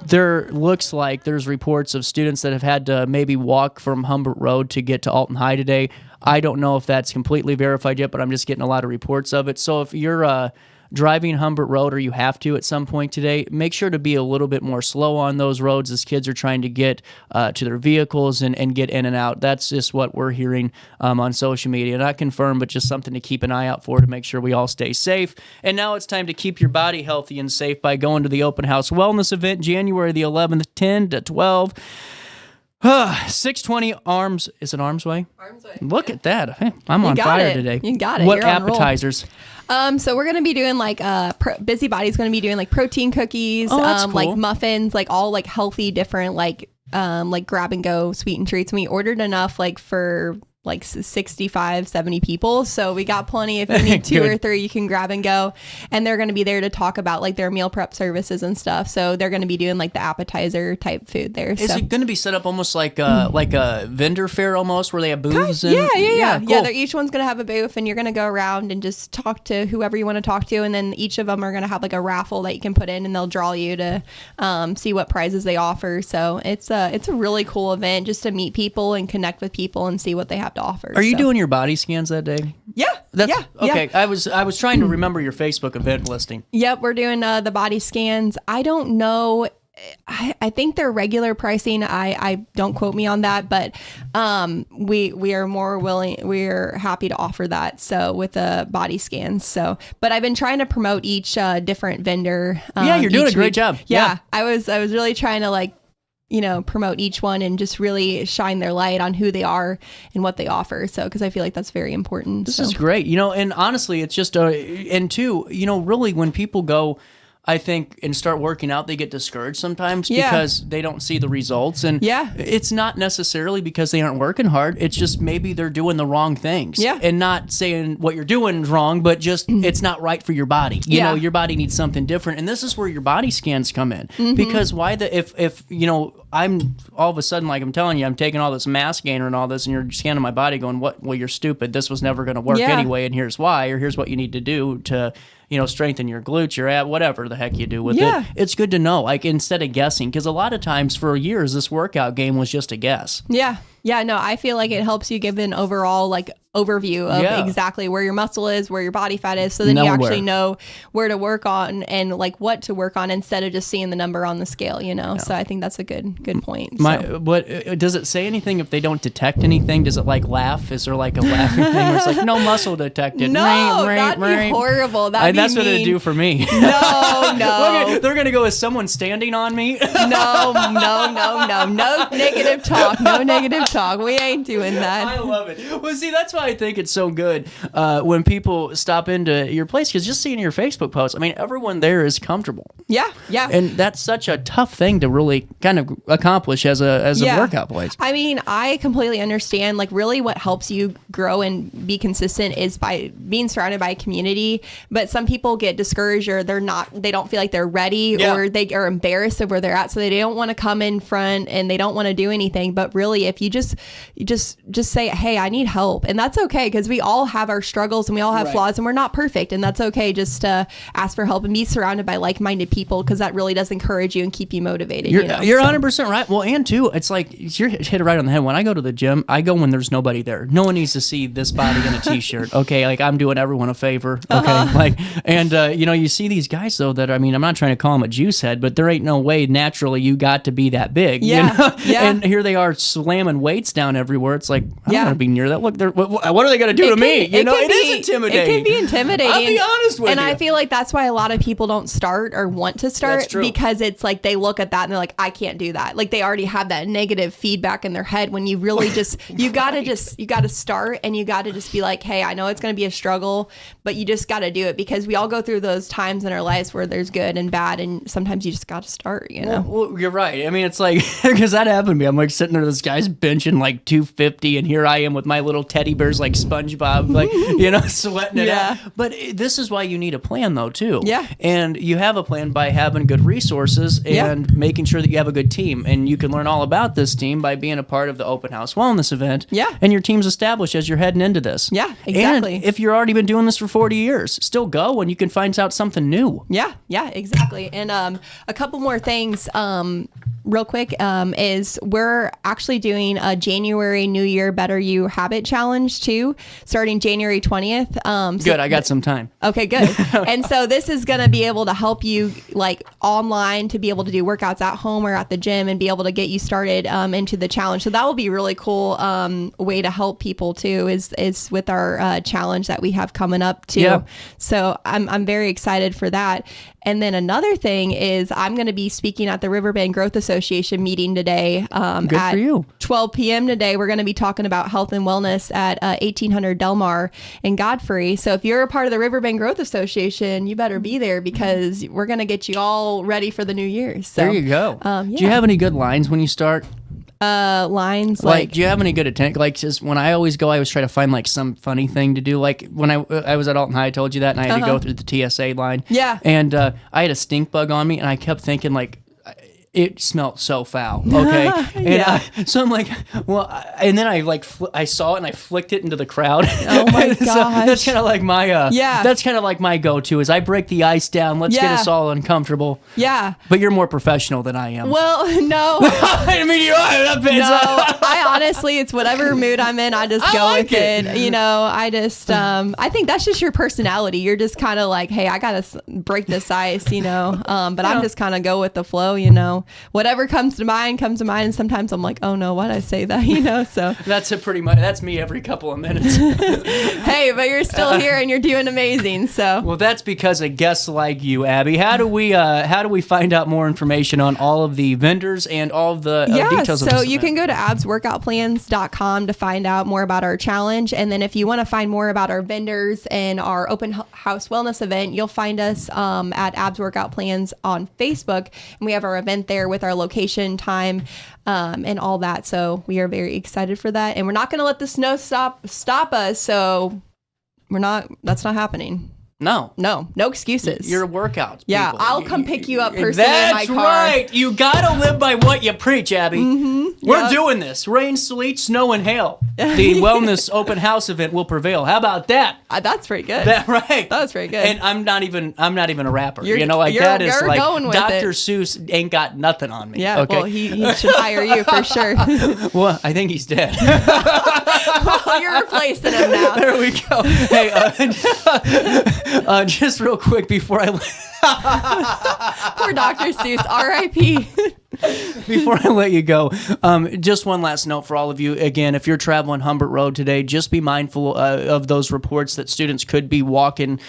there looks like there's reports of students that have had to maybe walk from Humbert Road to get to Alton High today. I don't know if that's completely verified yet, but I'm just getting a lot of reports of it. So if you're driving Humbert Road, or you have to at some point today, make sure to be a little bit more slow on those roads as kids are trying to get to their vehicles and get in and out. That's just what we're hearing on social media. Not confirmed, but just something to keep an eye out for to make sure we all stay safe. And now it's time to keep your body healthy and safe by going to the Open House Wellness event, January the 11th, 10 to 12. 620 Arms. Is it Arms Way? Arms Way. Look at that. Hey, I'm on fire today. You got it. What You're on roll. appetizers? So we're gonna be doing like Busybody's gonna be doing like protein cookies, that's cool. like muffins, like all like healthy, different like grab and go sweetened treats. And we ordered enough like for like 65, 70 people. So we got plenty. If you need 2 or 3, you can grab and go. And they're going to be there to talk about like their meal prep services and stuff. So they're going to be doing like the appetizer type food there. Is it going to be set up almost like a vendor fair almost, where they have booths? And, yeah. Cool. Each one's going to have a booth, and you're going to go around and just talk to whoever you want to talk to. And then each of them are going to have like a raffle that you can put in, and they'll draw you to see what prizes they offer. So it's a really cool event just to meet people and connect with people and see what they have to offer. Are you doing your body scans that day? Yeah. Okay. I was trying to remember your Facebook event listing. Yep, we're doing the body scans. I don't know. I think they're regular pricing. I don't quote me on that, but we are more willing. We're happy to offer that. So with the body scans. So, but I've been trying to promote each different vendor. You're doing a great job. Yeah, I was really trying to promote each one and just really shine their light on who they are and what they offer. So, because I feel like that's very important. This is great. And honestly, it's just, and two, really when people go, I think, and start working out, they get discouraged sometimes because they don't see the results. And it's not necessarily because they aren't working hard. It's just maybe they're doing the wrong things. Yeah. And not saying what you're doing is wrong, but just it's not right for your body. You know, your body needs something different. And this is where your body scans come in. Because if I'm all of a sudden, like I'm telling you, I'm taking all this mass gainer and all this, and you're scanning my body going, well, you're stupid. This was never going to work anyway. And here's why, or here's what you need to do to strengthen your glutes, your ab, whatever the heck you do with it. It's good to know, like, instead of guessing, because a lot of times for years, this workout game was just a guess. Yeah, no, I feel like it helps you give an overall overview of exactly where your muscle is, where your body fat is, so then you actually know where to work on and what to work on instead of just seeing the number on the scale, So I think that's a good point. What does it say anything if they don't detect anything? Does it laugh? Is there a laughing thing where it's like no muscle detected? No, that'd be horrible. That's what it'd do for me. No. They're gonna go, is someone standing on me? No negative talk. No negative talk. We ain't doing that. I love it. Well, see, that's why I think it's so good when people stop into your place, because just seeing your Facebook posts, I mean, everyone there is comfortable. Yeah. And that's such a tough thing to really kind of accomplish as a workout place. I mean, I completely understand. Really, what helps you grow and be consistent is by being surrounded by a community. But some people get discouraged, or they don't feel like they're ready, or they are embarrassed of where they're at, so they don't want to come in front and they don't want to do anything. But really, if you just say, hey, I need help. And that's okay, because we all have our struggles and we all have flaws and we're not perfect. And that's okay, just to ask for help and be surrounded by like-minded people, because that really does encourage you and keep you motivated. You're 100% right. Well, and too, it's like you're hit it right on the head. When I go to the gym, I go when there's nobody there. No one needs to see this body in a t-shirt. Okay, like I'm doing everyone a favor. Okay, you see these guys though that, I mean, I'm not trying to call them a juice head, but there ain't no way naturally you got to be that big. Yeah, you know? yeah. And here they are slamming weights down everywhere. It's like, I don't want to be near that. Look, what are they going to do to me? You know, it is intimidating. It can be intimidating. I'll be honest with you. And I feel like that's why a lot of people don't start or want to start. That's true. Because it's like they look at that and they're like, I can't do that. Like they already have that negative feedback in their head, when you really just, you got to start, and you got to just be like, hey, I know it's going to be a struggle, but you just got to do it, because we all go through those times in our lives where there's good and bad, and sometimes you just got to start, you know? Well, you're right. I mean, it's like, because that happened to me. I'm like sitting there, this guy's benching like 250, and here I am with my little teddy bears like SpongeBob, like, sweating it out. But this is why you need a plan though, too. Yeah. And you have a plan by having good resources and making sure that you have a good team. And you can learn all about this team by being a part of the open house wellness event. Yeah. And your team's established as you're heading into this. Yeah, exactly. And if you've already been doing this for 40 years, still go, and you can find out something new. Yeah, exactly. And a couple more things real quick is we're actually doing a January New Year Better You Habit Challenge too, starting January 20th. Good, I got some time. Okay, good. And so this is going to be able to help you like online to be able to do workouts at home or at the gym, and be able to get you started into the challenge. So that will be a really cool way to help people too, is with our challenge that we have coming up too. Yeah. So I'm very excited for that. And then another thing is I'm going to be speaking at the Riverbend Growth Association meeting today. Good at for you. 12 p.m. today. We're going to be talking about health and wellness at 1800 Delmar in Godfrey. So if you're a part of the Riverbend Growth Association, you better be there, because we're going to get you all ready for the new year. So there you go. Do you have any good lines when you start? Lines like do you have any good attendance? Like, just when I always go, I always try to find like some funny thing to do. Like when I was at Alton High, I told you that, and I had to go through the TSA line. Yeah. And I had a stink bug on me, and I kept thinking like, it smelled so foul. Okay. And so I'm like, well, and then I like, I saw it and I flicked it into the crowd. Oh my gosh. So that's kind of like my, that's kind of like my go-to is I break the ice down. Let's get us all uncomfortable. Yeah. But you're more professional than I am. Well, no. I mean, you are. No, I honestly, it's whatever mood I'm in. I just go with it. You know, I just, I think that's just your personality. You're just kind of like, hey, I got to break this ice, you know, but I'm just kind of go with the flow, you know. Whatever comes to mind. And sometimes I'm like, oh no, why'd I say that? You know, so that's that's me every couple of minutes. Hey, but you're still here and you're doing amazing. So well, that's because of guests like you, Abby. How do we find out more information on all of the vendors and all of the details? So you can go to absworkoutplans.com to find out more about our challenge, and then if you want to find more about our vendors and our open house wellness event, you'll find us at Abs Workout Plans on Facebook, and we have our event there with our location, time, and all that. So we are very excited for that, and we're not going to let the snow stop us. So that's not happening. No excuses. You're a workout. Yeah, people. I'll come pick you up personally in my car. That's right. You gotta live by what you preach, Abby. Mm-hmm. We're doing this. Rain, sleet, snow, and hail. The wellness open house event will prevail. How about that? That's pretty good. Right. That's pretty good. And I'm not even a rapper. You're like going with Dr. Seuss ain't got nothing on me. Yeah. Okay? Well, he should hire you for sure. Well, I think he's dead. Well, you're replacing him now. There we go. Hey, just real quick before I poor Dr. Seuss, R.I.P. Before I let you go, just one last note for all of you. Again, if you're traveling Humbert Road today, just be mindful of those reports that students could be walking,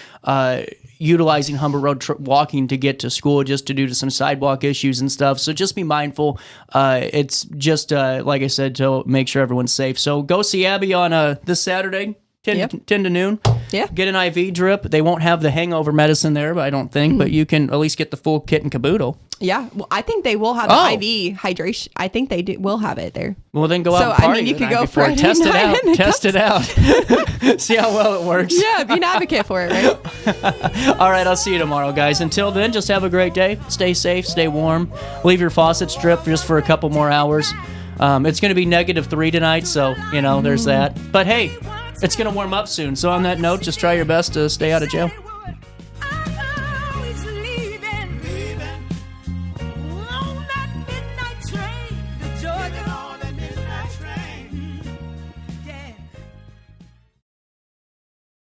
utilizing Humbert Road walking to get to school, just due to some sidewalk issues and stuff. So just be mindful. It's just, like I said, to make sure everyone's safe. So go see Abby on this Saturday. 10 to noon. Yeah. Get an IV drip. They won't have the hangover medicine there, I don't think, but you can at least get the full kit and caboodle. Yeah. Well, I think they will have the IV hydration. I think they will have it there. Well, then go out and party. I mean, you could go for test it out. Test it out. See how well it works. Yeah, be an advocate for it, right? All right, I'll see you tomorrow, guys. Until then, just have a great day. Stay safe, stay warm. Leave your faucets drip just for a couple more hours. It's going to be -3 tonight, so, there's that. But hey, it's going to warm up soon. So on that note, just try your best to stay out of jail.